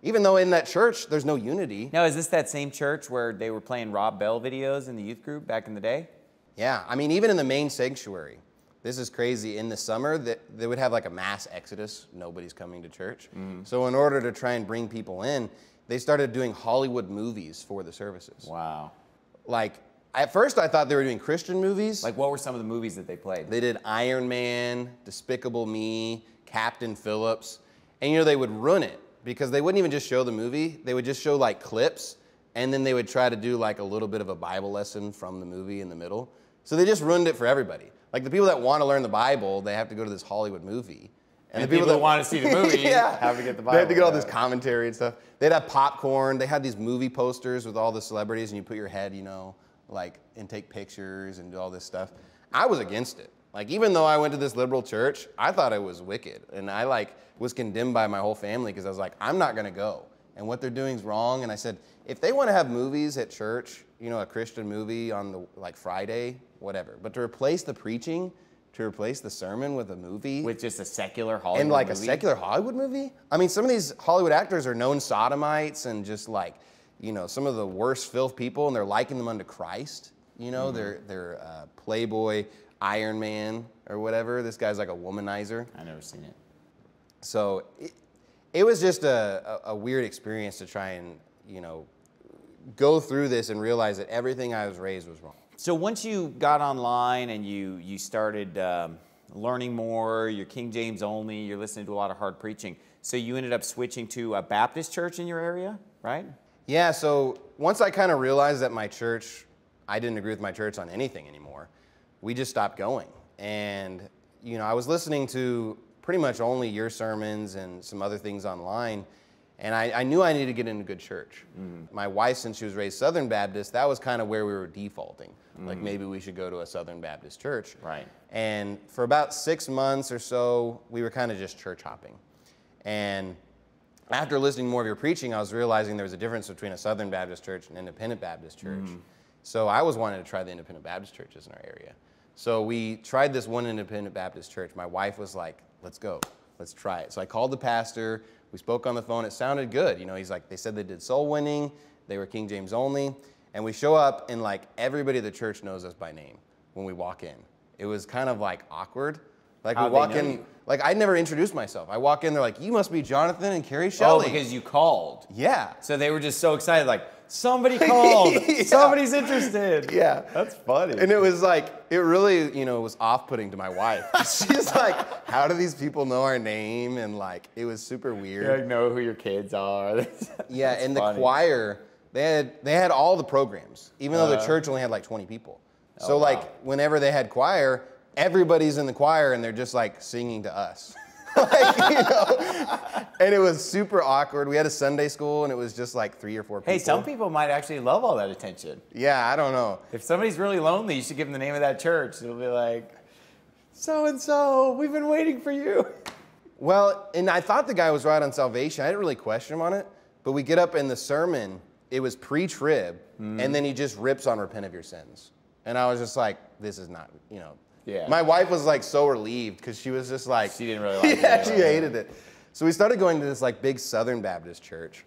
Even though in that church, there's no unity. Now, is this that same church where they were playing Rob Bell videos in the youth group back in the day? Yeah. I mean, even in the main sanctuary, this is crazy. In the summer, they would have like a mass exodus. Nobody's coming to church. So in order to try and bring people in, they started doing Hollywood movies for the services. Wow. Like, At first, I thought they were doing Christian movies. Like, what were some of the movies that they played? They did Iron Man, Despicable Me, Captain Phillips. And, you know, they would ruin it because they wouldn't even just show the movie. They would just show, like, clips, and then they would try to do, like, a little bit of a Bible lesson from the movie in the middle. So they just ruined it for everybody. Like, the people that want to learn the Bible, they have to go to this Hollywood movie. And the people that want to see the movie have to get the Bible. They have to get all this commentary and stuff. They'd have popcorn. They had these movie posters with all the celebrities, and you put your head, you know, like, and take pictures and do all this stuff. I was against it. Like, even though I went to this liberal church, I thought it was wicked. And I, like, was condemned by my whole family because I was like, I'm not going to go. And what they're doing is wrong. And I said, if they want to have movies at church, you know, a Christian movie on the, like, Friday, whatever. But to replace the preaching, to replace the sermon with a movie. With just a secular Hollywood and, like, movie? a secular Hollywood movie? I mean, some of these Hollywood actors are known sodomites and just, like, you know, some of the worst filth people, and they're liking them unto Christ. You know, they're Playboy, Iron Man, or whatever. This guy's like a womanizer. I've never seen it. So it was just a weird experience to try and, you know, go through this and realize that everything I was raised was wrong. So once you got online and you started learning more, you're King James only, you're listening to a lot of hard preaching, so you ended up switching to a Baptist church in your area, right? Yeah, so once I kind of realized that my church, I didn't agree with my church on anything anymore, we just stopped going. And, you know, I was listening to pretty much only your sermons and some other things online, and I knew I needed to get in a good church. My wife, since she was raised Southern Baptist, that was kind of where we were defaulting. Like, maybe we should go to a Southern Baptist church. Right. And for about 6 months or so, we were kind of just church hopping. And after listening more of your preaching, I was realizing there was a difference between a Southern Baptist church and an Independent Baptist church. So I was wanting to try the Independent Baptist churches in our area. So we tried this one Independent Baptist church. My wife was like, let's go, let's try it. So I called the pastor, we spoke on the phone, it sounded good. You know, he's like, they said they did soul winning, they were King James only. And we show up and, like, everybody at the church knows us by name when we walk in. It was kind of, like, awkward. Like, we walk in, like, I'd never introduced myself. I walk in, they're like, you must be Jonathan and Carrie Shelley. Oh, because you called. Yeah. So they were just so excited, like, somebody called. Yeah. Somebody's interested. Yeah. That's funny. And it was like, it really, you know, was off-putting to my wife. She's like, how do these people know our name? And, like, it was super weird. You like, know who your kids are. Yeah, and the choir, they had all the programs, even though the church only had like 20 people. So, like, whenever they had choir, everybody's in the choir and they're just, like, singing to us. Like, you know, and it was super awkward. We had a Sunday school and it was just like 3 or 4 people. Hey, some people might actually love all that attention. Yeah, I don't know. If somebody's really lonely, you should give them the name of that church. It'll be like, so-and-so, we've been waiting for you. Well, and I thought the guy was right on salvation. I didn't really question him on it. But we get up in the sermon, it was pre-trib, and then he just rips on repent of your sins. And I was just like, this is not, you know. Yeah. My wife was like so relieved because she was just like. She didn't really like it. Yeah, she hated it. So we started going to this like big Southern Baptist church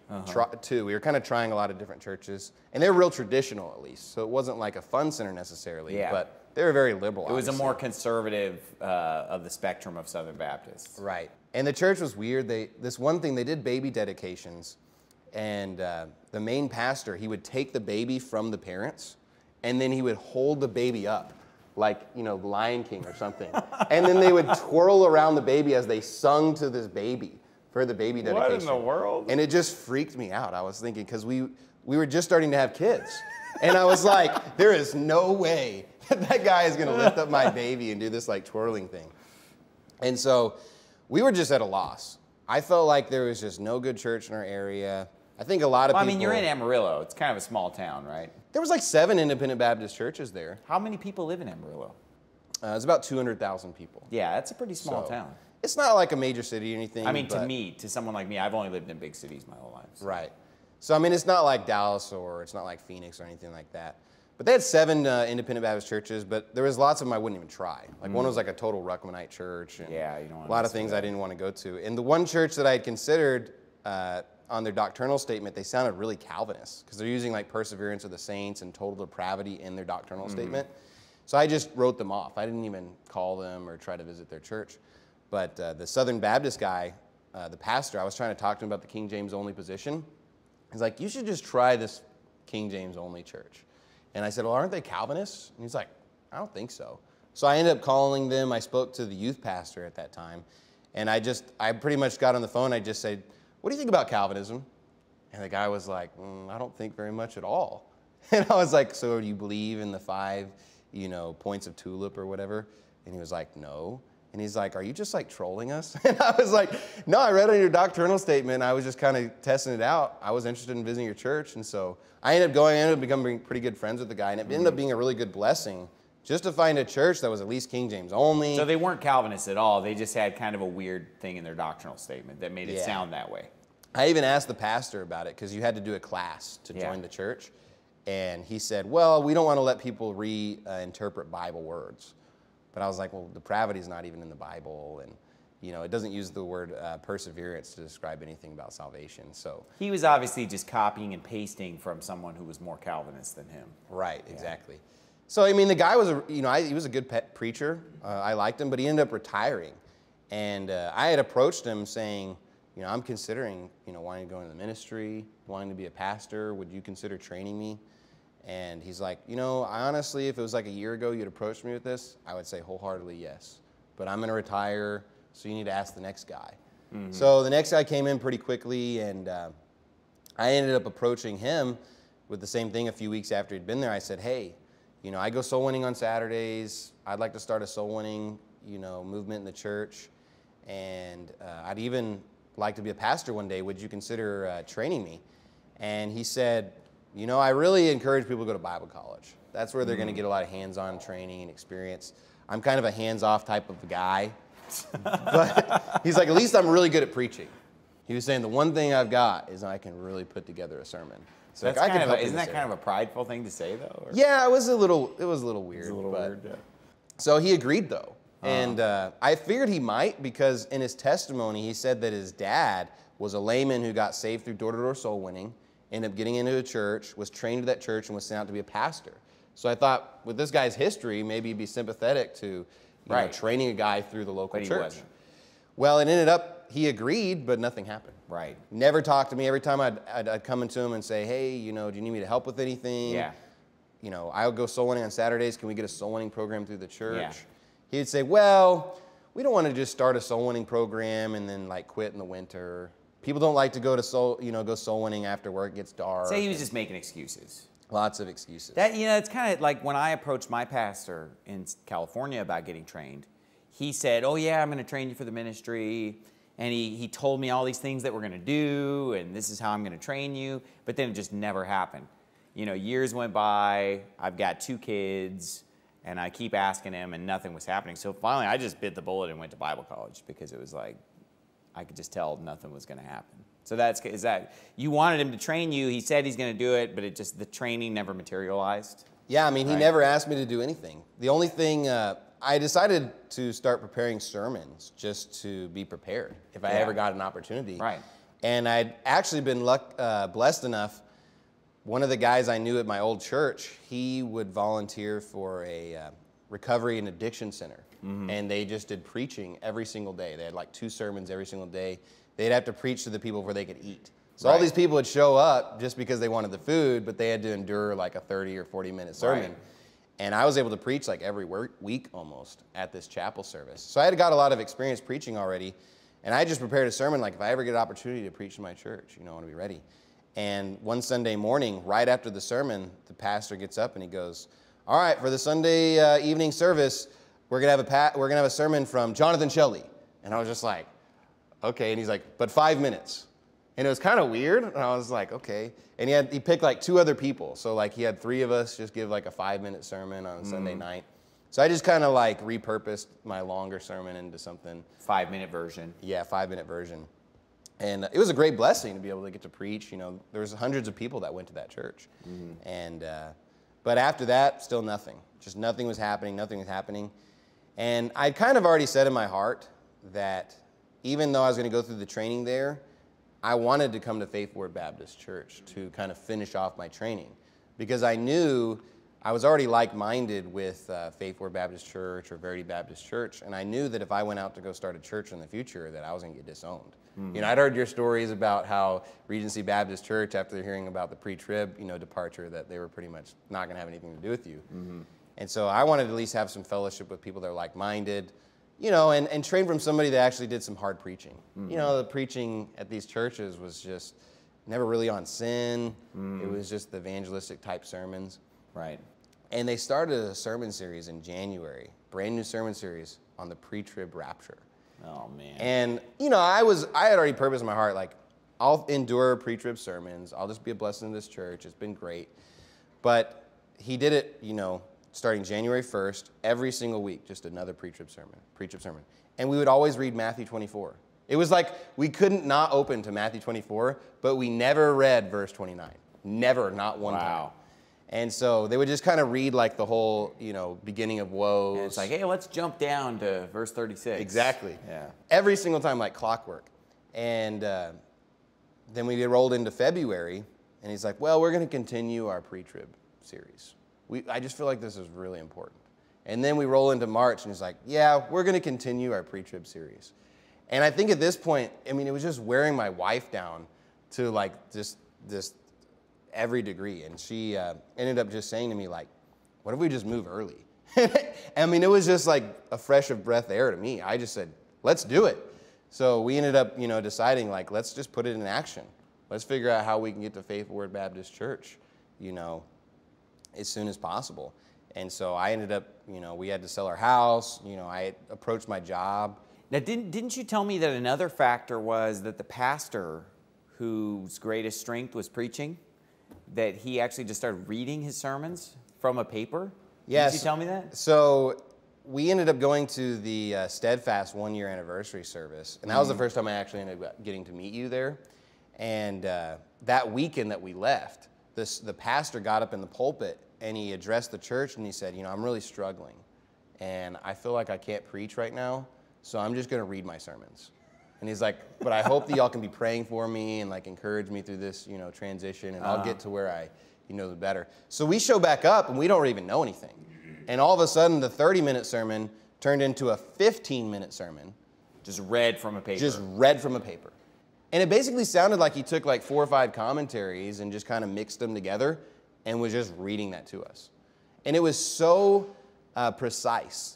too. We were kind of trying a lot of different churches. And they were real traditional at least. So it wasn't like a fun center necessarily, but they were very liberal. It was a more conservative of the spectrum of Southern Baptists. Right. And the church was weird. This one thing, they did baby dedications. And the main pastor, he would take the baby from the parents and then he would hold the baby up like, you know, Lion King or something. And then they would twirl around the baby as they sung to this baby for the baby dedication. What in the world? And it just freaked me out. I was thinking, because we were just starting to have kids. And I was like, there is no way that guy is going to lift up my baby and do this like twirling thing. And so we were just at a loss. I felt like there was just no good church in our area. I think a lot of people. I mean, you're in Amarillo. It's kind of a small town, right? There was like 7 independent Baptist churches there. How many people live in Amarillo? It's about 200,000 people. Yeah, that's a pretty small town. It's not like a major city or anything. I mean, to someone like me, I've only lived in big cities my whole life. So. Right. So, I mean, it's not like Dallas or it's not like Phoenix or anything like that. But they had 7 independent Baptist churches, but there was lots of them I wouldn't even try. Like one was like a total Ruckmanite church. And yeah, you don't want a lot of things I didn't want to go to. And the one church that I had considered on their doctrinal statement, they sounded really Calvinist because they're using like perseverance of the saints and total depravity in their doctrinal statement. So I just wrote them off. I didn't even call them or try to visit their church. But the Southern Baptist guy, the pastor, I was trying to talk to him about the King James only position. He's like, you should just try this King James only church. And I said, well, aren't they Calvinists? And he's like, I don't think so. So I ended up calling them. I spoke to the youth pastor at that time. And I pretty much got on the phone. I just said, what do you think about Calvinism? And the guy was like, I don't think very much at all. And I was like, so do you believe in the 5, points of tulip or whatever? And he was like, no. And he's like, are you just like trolling us? And I was like, no, I read on your doctrinal statement. I was just kind of testing it out. I was interested in visiting your church. And so I ended up becoming pretty good friends with the guy. And it ended up being a really good blessing just to find a church that was at least King James only. So they weren't Calvinists at all. They just had kind of a weird thing in their doctrinal statement that made it sound that way. I even asked the pastor about it because you had to do a class to join the church. And he said, well, we don't want to let people reinterpret Bible words. But I was like, well, depravity is not even in the Bible. And, it doesn't use the word perseverance to describe anything about salvation. So he was obviously just copying and pasting from someone who was more Calvinist than him. Right, exactly. So, I mean, the guy was, he was a good preacher. I liked him, but he ended up retiring. And I had approached him saying, I'm considering, wanting to go into the ministry, wanting to be a pastor. Would you consider training me? And he's like, I honestly, if it was like a year ago, you'd approached me with this, I would say wholeheartedly yes. But I'm going to retire, so you need to ask the next guy. Mm-hmm. So the next guy came in pretty quickly, and I ended up approaching him with the same thing a few weeks after he'd been there. I said, hey, I go soul winning on Saturdays. I'd like to start a soul winning, movement in the church. And I'd even like to be a pastor one day. Would you consider training me? And he said, I really encourage people to go to Bible college. That's where they're going to get a lot of hands-on training and experience. I'm kind of a hands-off type of guy. But he's like, at least I'm really good at preaching. He was saying the one thing I've got is I can really put together a sermon. So that's isn't that kind of a prideful thing to say, though? Or? Yeah, it was a little weird. It was a little weird, yeah. So he agreed, though. And I figured he might because in his testimony, he said that his dad was a layman who got saved through door-to-door soul winning, ended up getting into a church, was trained at that church, and was sent out to be a pastor. So I thought, with this guy's history, maybe he'd be sympathetic to you know, training a guy through the local church. He wasn't. Well, it ended up, he agreed, but nothing happened. Right. Never talked to me. Every time I'd come into him and say, hey, do you need me to help with anything? Yeah. I would go soul winning on Saturdays. Can we get a soul winning program through the church? Yeah. He'd say, well, we don't want to just start a soul winning program and then quit in the winter. People don't like to go soul winning after work gets dark. Say he was just making excuses. Lots of excuses. It's kind of like when I approached my pastor in California about getting trained. He said, oh yeah, I'm going to train you for the ministry. And he told me all these things that we're going to do, and this is how I'm going to train you. But then it just never happened. Years went by, I've got 2 kids, and I keep asking him, and nothing was happening. So finally, I just bit the bullet and went to Bible college because it was like, I could just tell nothing was going to happen. So is that you wanted him to train you. He said he's going to do it, but the training never materialized. Yeah, I mean, he never asked me to do anything. The only thing, I decided to start preparing sermons just to be prepared if I ever got an opportunity. Right. And I'd actually been blessed enough. One of the guys I knew at my old church, he would volunteer for a recovery and addiction center. Mm-hmm. And they just did preaching every single day. They had 2 sermons every single day. They'd have to preach to the people where they could eat. So all these people would show up just because they wanted the food, but they had to endure a 30 or 40-minute sermon. Right. And I was able to preach every week almost at this chapel service. So I had got a lot of experience preaching already. And I just prepared a sermon if I ever get an opportunity to preach in my church, I want to be ready. And one Sunday morning, right after the sermon, the pastor gets up and he goes, all right, for the Sunday evening service, we're gonna have a sermon from Jonathan Shelley. And I was just like, okay. And he's like, but 5 minutes. And it was kind of weird. And I was like, okay. And he picked 2 other people. So he had 3 of us just give a 5-minute sermon on Sunday night. So I just kind of repurposed my longer sermon into something. 5-minute version. Yeah, 5-minute version. And it was a great blessing to be able to get to preach. There was hundreds of people that went to that church. Mm-hmm. And but after that, still nothing. Just nothing was happening. And I kind of already said in my heart that even though I was going to go through the training there, I wanted to come to Faith Word Baptist Church to kind of finish off my training because I knew I was already like-minded with Faith Word Baptist Church or Verity Baptist Church, and I knew that if I went out to go start a church in the future, that I was going to get disowned. You know, I'd heard your stories about how Regency Baptist Church, after hearing about the pre-trib, departure, that they were pretty much not going to have anything to do with you. And so I wanted to at least have some fellowship with people that are like-minded, and train from somebody that actually did some hard preaching. The preaching at these churches was just never really on sin. It was just the evangelistic type sermons. Right. And they started a sermon series in January, brand new sermon series on the pre-trib rapture. Oh, man. And, I had already purposed in my heart, like, I'll endure pre-trib sermons. I'll just be a blessing to this church. It's been great. But he did it, starting January 1st, every single week, just another pre-trib sermon. And we would always read Matthew 24. It was like we couldn't not open to Matthew 24, but we never read verse 29. Never, not one time. And so they would just kind of read like the whole, beginning of woes. And it's like, hey, let's jump down to verse 36. Exactly. Yeah. Every single time, like clockwork. And then we rolled into February, and he's like, well, we're going to continue our pre-trib series. I just feel like this is really important. And then we roll into March, and he's like, yeah, we're going to continue our pre-trib series. And I think at this point, it was just wearing my wife down to like just every degree. And she ended up just saying to me, like, what if we just move early? It was just like a fresh of breath air to me. I just said, let's do it. So we ended up, deciding, like, let's just put it in action. Let's figure out how we can get to Faith Word Baptist Church, as soon as possible. And so I ended up, we had to sell our house. I approached my job. Now, didn't you tell me that another factor was that the pastor whose greatest strength was preaching, that he actually just started reading his sermons from a paper? Yes. Did you tell me that? So we ended up going to the Steadfast one-year anniversary service, and that was the first time I actually ended up getting to meet you there. And that weekend that we left, the pastor got up in the pulpit, and he addressed the church, and he said, I'm really struggling, and I feel like I can't preach right now, so I'm just going to read my sermons. And he's like, but I hope that y'all can be praying for me and like encourage me through this, transition, and I'll get to where I, the better. So we show back up, and we don't even know anything. And all of a sudden, the 30-minute sermon turned into a 15-minute sermon. Just read from a paper. And it basically sounded like he took like 4 or 5 commentaries and just kind of mixed them together and was just reading that to us. And it was so precise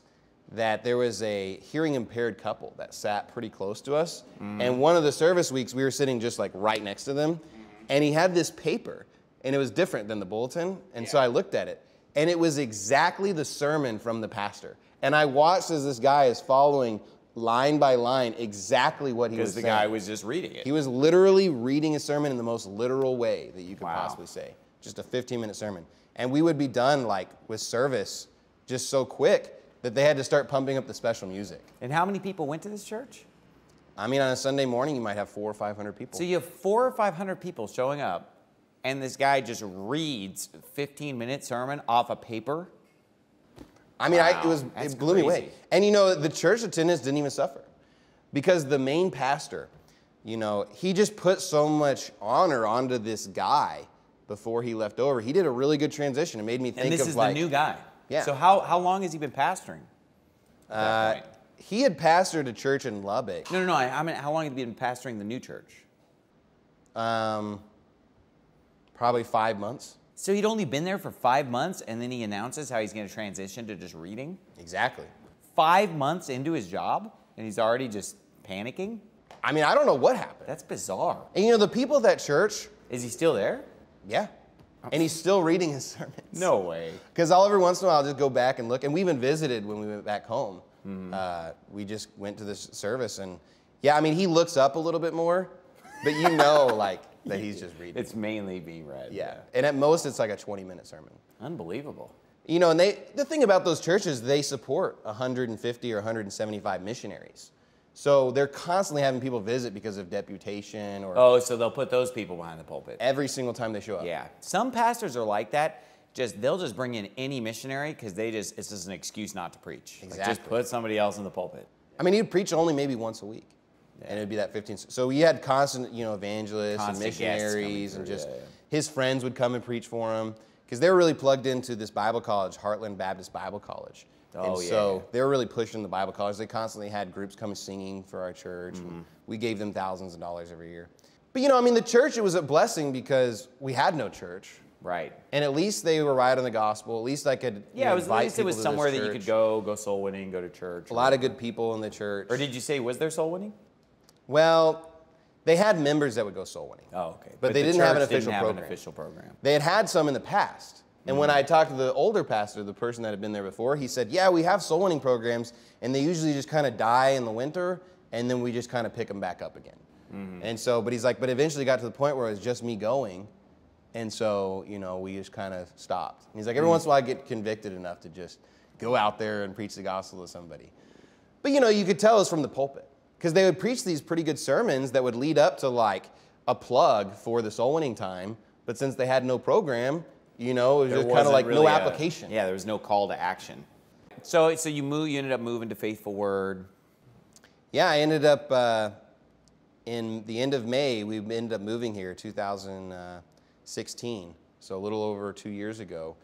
that there was a hearing impaired couple that sat pretty close to us. And one of the service weeks, we were sitting just like right next to them. And he had this paper, and it was different than the bulletin. And so I looked at it, and it was exactly the sermon from the pastor. And I watched as this guy is following line by line exactly what he was saying. Because the guy was just reading it. He was literally reading a sermon in the most literal way that you could possibly say. Just a 15-minute sermon. And we would be done like with service just so quick that they had to start pumping up the special music. And how many people went to this church? On a Sunday morning, you might have 400 or 500 people. So you have 400 or 500 people showing up, and this guy just reads a 15-minute sermon off a paper? It blew me away. And the church attendance didn't even suffer. Because the main pastor, he just put so much honor onto this guy before he left over. He did a really good transition. It made me think of And this is the new guy? Yeah. So how long has he been pastoring? He had pastored a church in Lubbock. No. I mean, how long had he been pastoring the new church? Probably 5 months. So he'd only been there for 5 months, and then he announces how he's going to transition to just reading? Exactly. 5 months into his job, and he's already just panicking? I don't know what happened. That's bizarre. And the people at that church... Is he still there? Yeah. And he's still reading his sermons. No way. Because every once in a while, I'll just go back and look. And we even visited when we went back home. We just went to this service. And he looks up a little bit more. But that he's just reading. It's mainly being read. Yeah. And at most, it's like a 20-minute sermon. Unbelievable. And the thing about those churches, they support 150 or 175 missionaries. So they're constantly having people visit because of deputation or... Oh, so they'll put those people behind the pulpit. Every single time they show up. Yeah. Some pastors are like that. They'll just bring in any missionary because it's just an excuse not to preach. Exactly. Just put somebody else in the pulpit. He'd preach only maybe once a week. Yeah. And it'd be that 15... So we had constant, evangelists and missionaries and just... His friends would come and preach for him because they were really plugged into this Bible college, Heartland Baptist Bible College. Oh, and so they were really pushing the Bible college. They constantly had groups coming singing for our church. And we gave them thousands of dollars every year. But, you know, I mean, the church, it was a blessing because we had no church. Right. And at least they were right on the gospel. At least I could Yeah, invite at least it was people to somewhere this that you church. could go soul winning, go to church. A lot of good people in the church. Or did you say, was there soul winning? Well, they had members that would go soul winning. Oh, okay. But they the didn't have an church official didn't have program. an official program. They had some in the past. And when I talked to the older pastor, the person that had been there before, he said, yeah, we have soul winning programs, and they usually just kind of die in the winter, and then we just kind of pick them back up again. And so, but he's like, but eventually got to the point where it was just me going, and so, you know, we just kind of stopped. And he's like, every once in a while I get convicted enough to just go out there and preach the gospel to somebody. But, you know, you could tell it was from the pulpit, because they would preach these pretty good sermons that would lead up to, like, a plug for the soul winning time, but since they had no program, you know, it was just kind of like really no application. Yeah, there was no call to action. So you ended up moving to Faithful Word. Yeah, I ended up in the end of May, we ended up moving here 2016. So a little over 2 years ago,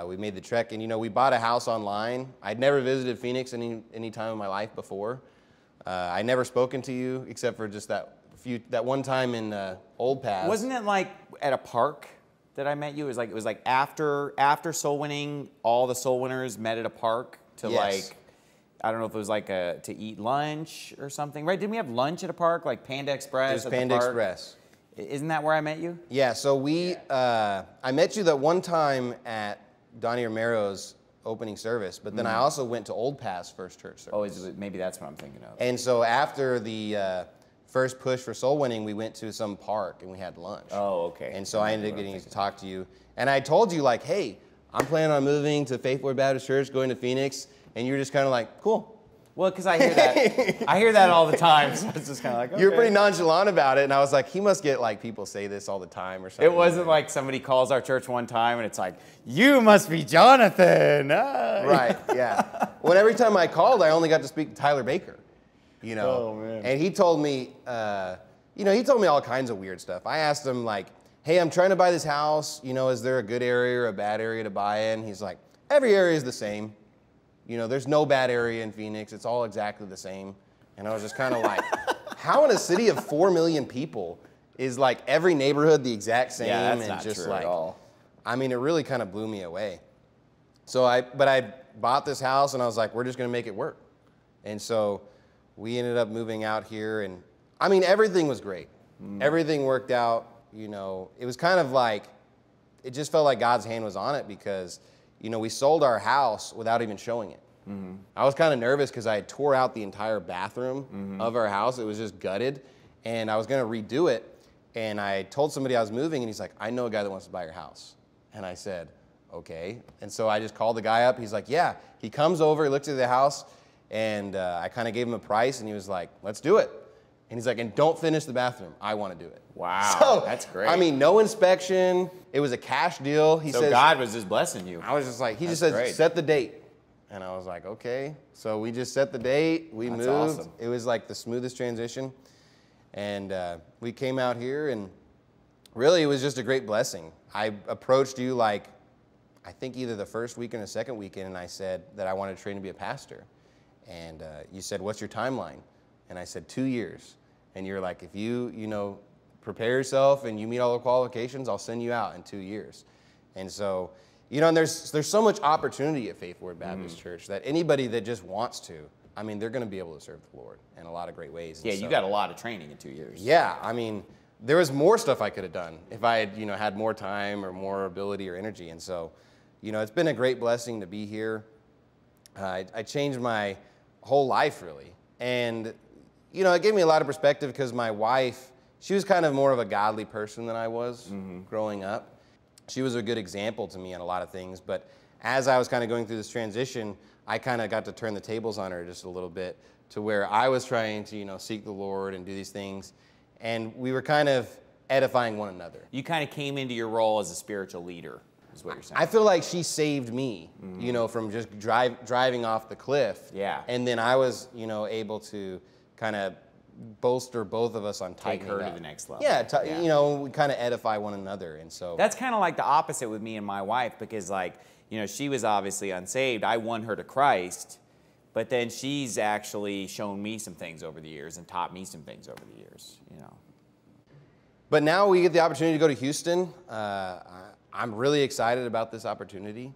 we made the trek. And, you know, we bought a house online. I'd never visited Phoenix any time in my life before. I never spoken to you except for just that one time in Old Pass. Wasn't it like at a park that I met you? It was like after soul winning, all the soul winners met at a park to like, I don't know if it was like to eat lunch or something, right? Didn't we have lunch at a park, like Panda Express? It was Panda Express. Isn't that where I met you? Yeah, so I met you that one time at Donnie Romero's opening service, but then I also went to Old Pass First Church service. Oh, maybe that's what I'm thinking of. And so after the first push for soul winning, we went to some park and we had lunch. Oh, okay. And so I ended up getting to talk to you. And I told you, like, hey, I'm planning on moving to Faithful Word Baptist Church, going to Phoenix. And you were just kind of like, cool. Well, because I hear that. I hear that all the time. So it's just kind of like, okay. You were pretty nonchalant about it. And I was like, he must get, like, people say this all the time or something. It wasn't like somebody calls our church one time and it's like, you must be Jonathan. Ah. Right, yeah. Well, every time I called, I only got to speak to Tyler Baker. You know, Oh, man. And he told me, he told me all kinds of weird stuff. I asked him, like, hey, I'm trying to buy this house. You know, is there a good area or a bad area to buy in? He's like, every area is the same. You know, there's no bad area in Phoenix. It's all exactly the same. And I was just kind of like, how in a city of 4 million people is like every neighborhood the exact same? Yeah, that's and not just true like, at all. I mean, it really kind of blew me away. So I bought this house and I was like, we're just going to make it work. And so we ended up moving out here, and I mean, everything was great. Everything worked out. You know, it was kind of like, it just felt like God's hand was on it because, you know, we sold our house without even showing it. I was kind of nervous because I had tore out the entire bathroom of our house. It was just gutted, and I was going to redo it. And I told somebody I was moving, and he's like, I know a guy that wants to buy your house. And I said, okay. And so I just called the guy up. He's like, yeah. He comes over, he looks at the house, and I kind of gave him a price, and he was like, let's do it. And he's like, and don't finish the bathroom. I want to do it. Wow, So, that's great. I mean, no inspection. It was a cash deal. He So says, God was just blessing you. I was just like, he just That's said, great. set the date. And I was like, okay. So we just set the date. We That's moved. awesome. It was like the smoothest transition. And we came out here, and really it was just a great blessing. I approached you like, I think either the first weekend or second weekend, and I said that I wanted to train to be a pastor. And you said, what's your timeline? And I said, 2 years. And you're like, if you prepare yourself and you meet all the qualifications, I'll send you out in 2 years. And so, and there's so much opportunity at Faithful Word Baptist Church that anybody that just wants to, I mean, they're going to be able to serve the Lord in a lot of great ways. Yeah, And you so, got a lot of training in 2 years. Yeah, I mean, there was more stuff I could have done if I had, had more time or more ability or energy. And so, it's been a great blessing to be here. I changed my whole life, really. And, it gave me a lot of perspective because my wife, she was kind of more of a godly person than I was growing up. She was a good example to me on a lot of things. But as I was kind of going through this transition, I kind of got to turn the tables on her just a little bit to where I was trying to, seek the Lord and do these things. And we were kind of edifying one another. You kind of came into your role as a spiritual leader, is what you're saying. I feel like she saved me, from just driving off the cliff. Yeah. And then I was, able to kind of bolster both of us on Take tightening her up. to the next level. Yeah, you know, we kind of edify one another, and so That's kind of like the opposite with me and my wife, because like, you know, she was obviously unsaved. I won her to Christ, but then she's actually shown me some things over the years and taught me some things over the years, you know. But now we get the opportunity to go to Houston. I'm really excited about this opportunity.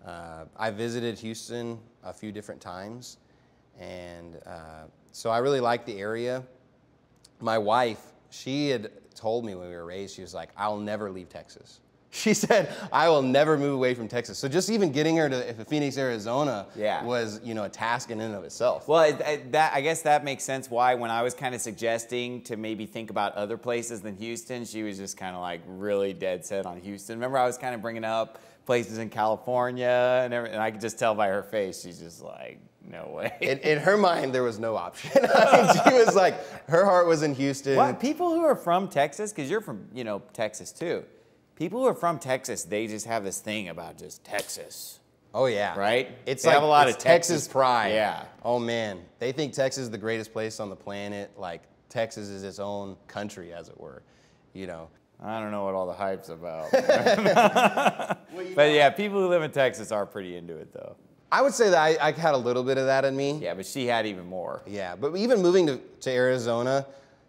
I visited Houston a few different times, and so I really like the area. My wife, she had told me when we were raised, she was like, I'll never leave Texas. She said, I will never move away from Texas. So just even getting her to Phoenix, Arizona was, you know, a task in and of itself. Well, I guess that makes sense why when I was kind of suggesting to maybe think about other places than Houston, she was just kind of like really dead set on Houston. Remember I was kind of bringing up places in California and everything, and I could just tell by her face, she's just like, no way. In her mind, there was no option. I mean, she was like, her heart was in Houston. What, people who are from Texas, because you're from, you know, Texas too. People who are from Texas, they just have this thing about just Texas. Oh yeah, right? It's they like have a lot it's of Texas pride. Yeah. Oh man, they think Texas is the greatest place on the planet. Like Texas is its own country, as it were. You know. I don't know what all the hype's about. But yeah, people who live in Texas are pretty into it though. I would say that I had a little bit of that in me. Yeah, but she had even more. Yeah, but even moving to Arizona,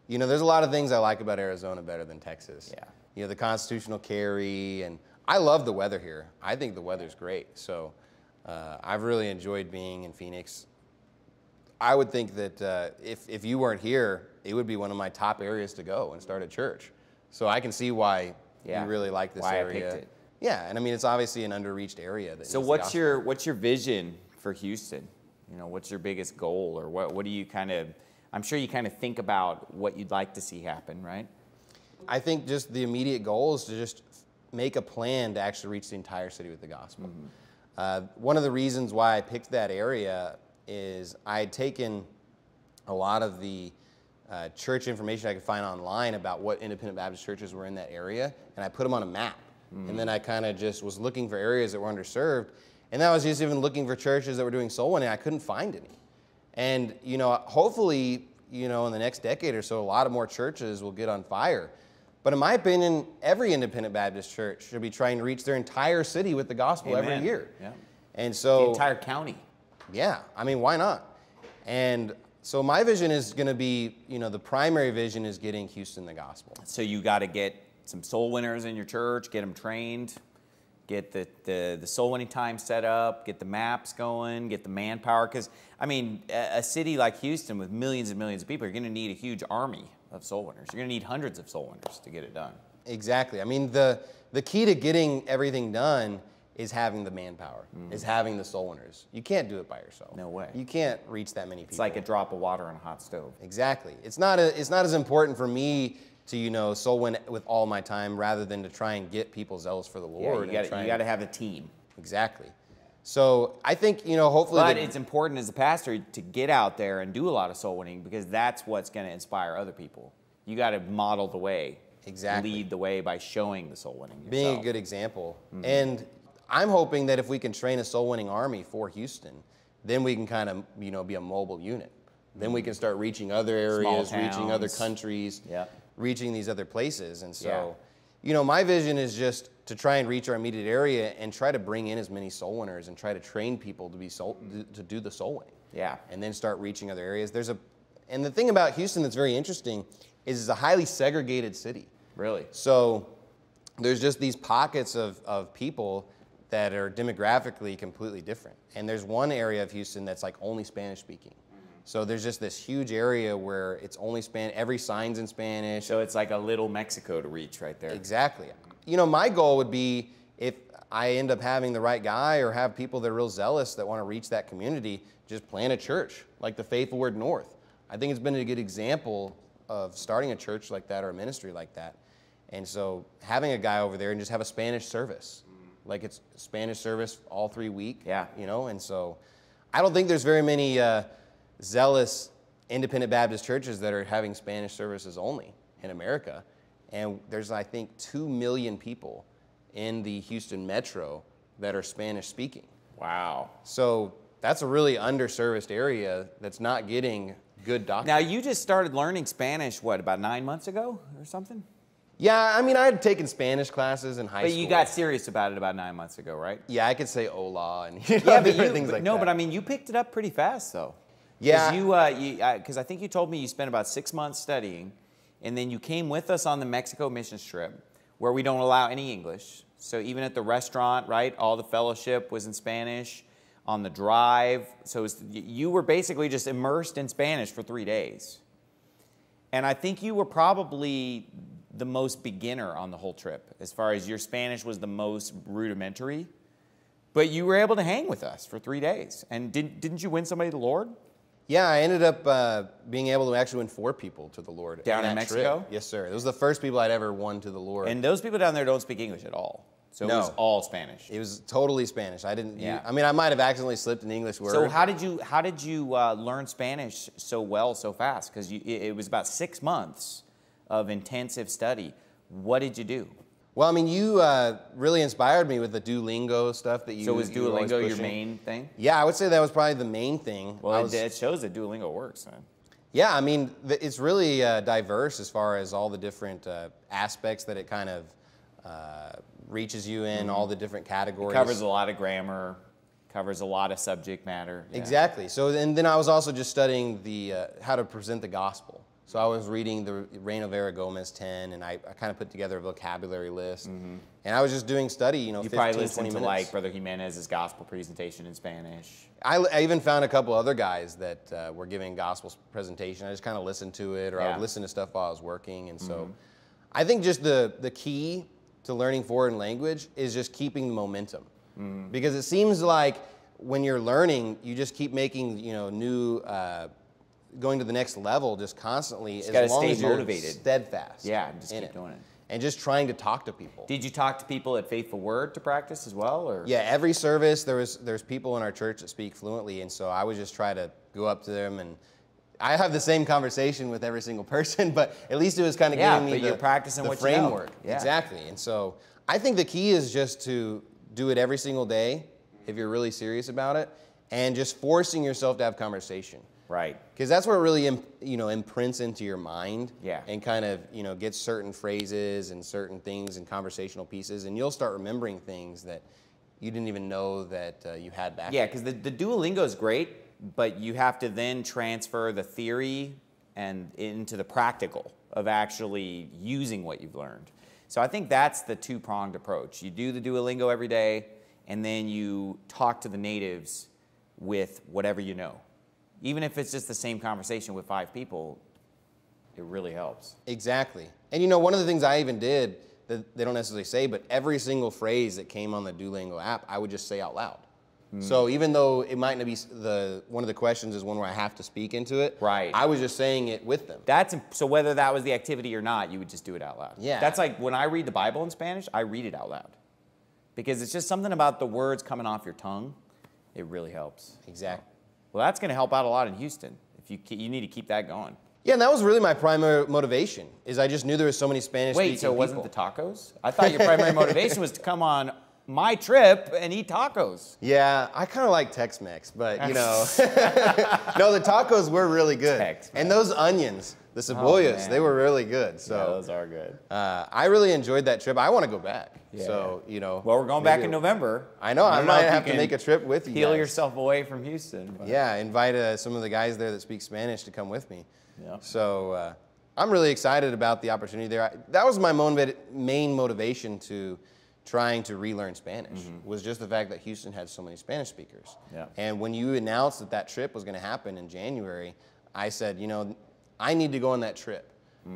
you know, there's a lot of things I like about Arizona better than Texas. Yeah. You know, the constitutional carry, and I love the weather here. I think the weather's great. So I've really enjoyed being in Phoenix. I would think that if you weren't here, it would be one of my top areas to go and start a church. So I can see why you really like this area. Why I picked it. Yeah, and I mean, it's obviously an underreached area. So what's your vision for Houston? You know, what's your biggest goal, or what do you kind of, I'm sure you kind of think about what you'd like to see happen, right? I think just the immediate goal is to just make a plan to actually reach the entire city with the gospel. Mm-hmm. One of the reasons why I picked that area is I had taken a lot of the church information I could find online about what independent Baptist churches were in that area, and I put them on a map. Mm-hmm. And then I kind of just was looking for areas that were underserved, and then I was just even looking for churches that were doing soul winning. I couldn't find any. And, you know, hopefully, you know, in the next decade or so, a lot of more churches will get on fire. But in my opinion, every independent Baptist church should be trying to reach their entire city with the gospel every year. Yeah. And so the entire county. Yeah, I mean, why not? And so my vision is going to be, you know, the primary vision is getting Houston the gospel. So you got to get some soul winners in your church, get them trained, get the soul winning time set up, get the maps going, get the manpower. Because, I mean, a city like Houston with millions and millions of people, you're going to need a huge army of soul winners. You're going to need hundreds of soul winners to get it done. Exactly. I mean, the key to getting everything done is having the manpower, is having the soul winners. You can't do it by yourself. No way. You can't reach that many people. It's like a drop of water on a hot stove. Exactly. It's not as important for me to, you know, soul win with all my time rather than to try and get people zealous for the Lord. Yeah, you got to have a team. Exactly. So I think, you know, hopefully. But it's important as a pastor to get out there and do a lot of soul winning, because that's what's going to inspire other people. You got to model the way. Exactly. Lead the way by showing the soul winning yourself. Being a good example. Mm-hmm. And I'm hoping that if we can train a soul winning army for Houston, then we can kind of, you know, be a mobile unit. Then we can start reaching other areas, reaching other countries, reaching these other places. And so, you know, my vision is just to try and reach our immediate area and try to bring in as many soul winners and try to train people to do the soul winning. Yeah. And then start reaching other areas. And the thing about Houston that's very interesting is it's a highly segregated city. Really? So there's just these pockets of people that are demographically completely different. And there's one area of Houston that's like only Spanish speaking. So there's just this huge area where it's only every sign's in Spanish. So it's like a little Mexico to reach right there. Exactly. You know, my goal would be, if I end up having the right guy or have people that are real zealous that want to reach that community, just plant a church like the Faithful Word North. I think it's been a good example of starting a church like that or a ministry like that. And so having a guy over there and just have a Spanish service, like it's Spanish service all 3 weeks. Yeah. You know, and so I don't think there's very many zealous independent Baptist churches that are having Spanish services only in America. And there's, I think, 2 million people in the Houston metro that are Spanish speaking. Wow. So that's a really underserviced area that's not getting good doctor. Now, you just started learning Spanish, what, about 9 months ago or something? Yeah, I mean, I had taken Spanish classes in high school. But you got serious about it about 9 months ago, right? Yeah, I could say hola and Yeah, but different things like that. no, but I mean, you picked it up pretty fast, though. Yeah. Because I think you told me you spent about 6 months studying, and then you came with us on the Mexico missions trip, where we don't allow any English. So even at the restaurant, right, all the fellowship was in Spanish. On the drive, so you were basically just immersed in Spanish for 3 days. And I think you were probably the most beginner on the whole trip, as far as your Spanish was the most rudimentary. But you were able to hang with us for 3 days. And didn't you win somebody to the Lord? Yeah, I ended up being able to actually win 4 people to the Lord. Down in Mexico? Trip. Yes, sir. It was the first people I'd ever won to the Lord. And those people down there don't speak English at all. So No. it was all Spanish. It was totally Spanish. I didn't. Yeah. I mean, I might have accidentally slipped an English word. So how did you learn Spanish so well so fast? Because it was about 6 months of intensive study. What did you do? Well, I mean, you really inspired me with the Duolingo stuff that you. So was you were always Duolingo your pushing. main thing? Yeah, I would say that was probably the main thing. Well, it shows that Duolingo works, man. Yeah, I mean, it's really diverse as far as all the different aspects that it kind of reaches you in, all the different categories. It covers a lot of grammar, covers a lot of subject matter. Yeah. Exactly. So, and then I was also just studying the how to present the gospel. So I was reading the Reino Vera Gomez 10, and I kind of put together a vocabulary list. And I was just doing study, you 15, probably 20 listened minutes. to like Brother Jimenez's gospel presentation in Spanish. I even found a couple other guys that were giving gospel presentation. I just kind of listened to it, or I would listen to stuff while I was working. And so I think just the key to learning foreign language is just keeping the momentum. Because it seems like when you're learning, you just keep making, new, going to the next level just constantly, as long as you're motivated. Steadfast. Yeah, just keep doing it. And just trying to talk to people. Did you talk to people at Faithful Word to practice as well? Or? Yeah, every service there's people in our church that speak fluently, and so I would just try to go up to them, and I have the same conversation with every single person, but at least it was kind of giving me you're practicing the what framework. You know. Yeah. Exactly. And so I think the key is just to do it every single day if you're really serious about it, and just forcing yourself to have conversation. Right. Because that's where it really imprints into your mind. Yeah. And kind of gets certain phrases and certain things and conversational pieces, and you'll start remembering things that you didn't even know that you had back. Yeah, because the Duolingo is great, but you have to then transfer the theory and into the practical of actually using what you've learned. So I think that's the two-pronged approach. You do the Duolingo every day, and then you talk to the natives with whatever you know. Even if it's just the same conversation with 5 people, it really helps. Exactly. And one of the things I even did that they don't necessarily say, but every single phrase that came on the Duolingo app, I would just say out loud. So even though it might not be one of the questions is one where I have to speak into it, right? I was just saying it with them. So whether that was the activity or not, you would just do it out loud. Yeah. That's like when I read the Bible in Spanish, I read it out loud. Because it's just something about the words coming off your tongue. It really helps. Exactly. Well, that's going to help out a lot in Houston. If you need to keep that going. Yeah, and that was really my primary motivation, is I just knew there was so many Spanish-speaking Wait, so it wasn't people. the tacos? I thought your primary motivation was to come on my trip and eat tacos. Yeah, I kind of like Tex-Mex, but no, the tacos were really good. Tex-Mex. And those onions, the cebollas, they were really good. So yeah, those are good. I really enjoyed that trip. I want to go back. Yeah. So, Well, we're going back in November. I know. I might have to make a trip with you Peel guys. yourself away from Houston. But. Yeah, invite some of the guys there that speak Spanish to come with me. Yeah. So I'm really excited about the opportunity there. That was my main motivation to trying to relearn Spanish, was just the fact that Houston had so many Spanish speakers. Yeah. And when you announced that trip was going to happen in January, I said, I need to go on that trip.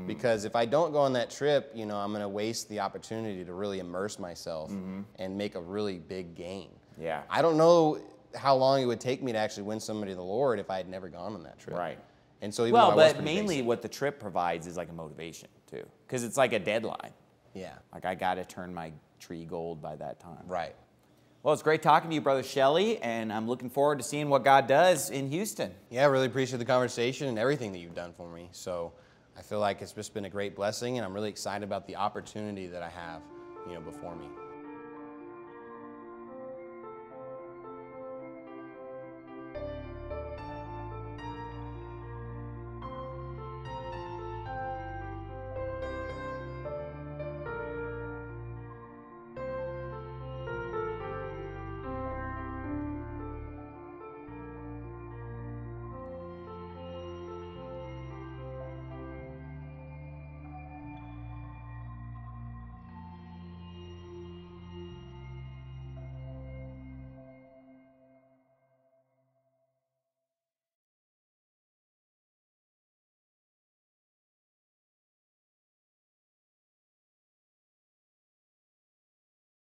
Because if I don't go on that trip, I'm going to waste the opportunity to really immerse myself and make a really big gain. Yeah. I don't know how long it would take me to actually win somebody to the Lord if I had never gone on that trip. Right. And so even though I was but pretty mainly basic. what the trip provides is like a motivation too, because it's like a deadline. Yeah. Like I got to turn my tree gold by that time. Right. Well, it's great talking to you, Brother Shelley, and I'm looking forward to seeing what God does in Houston. Yeah, I really appreciate the conversation and everything that you've done for me. So I feel like it's just been a great blessing, and I'm really excited about the opportunity that I have, before me.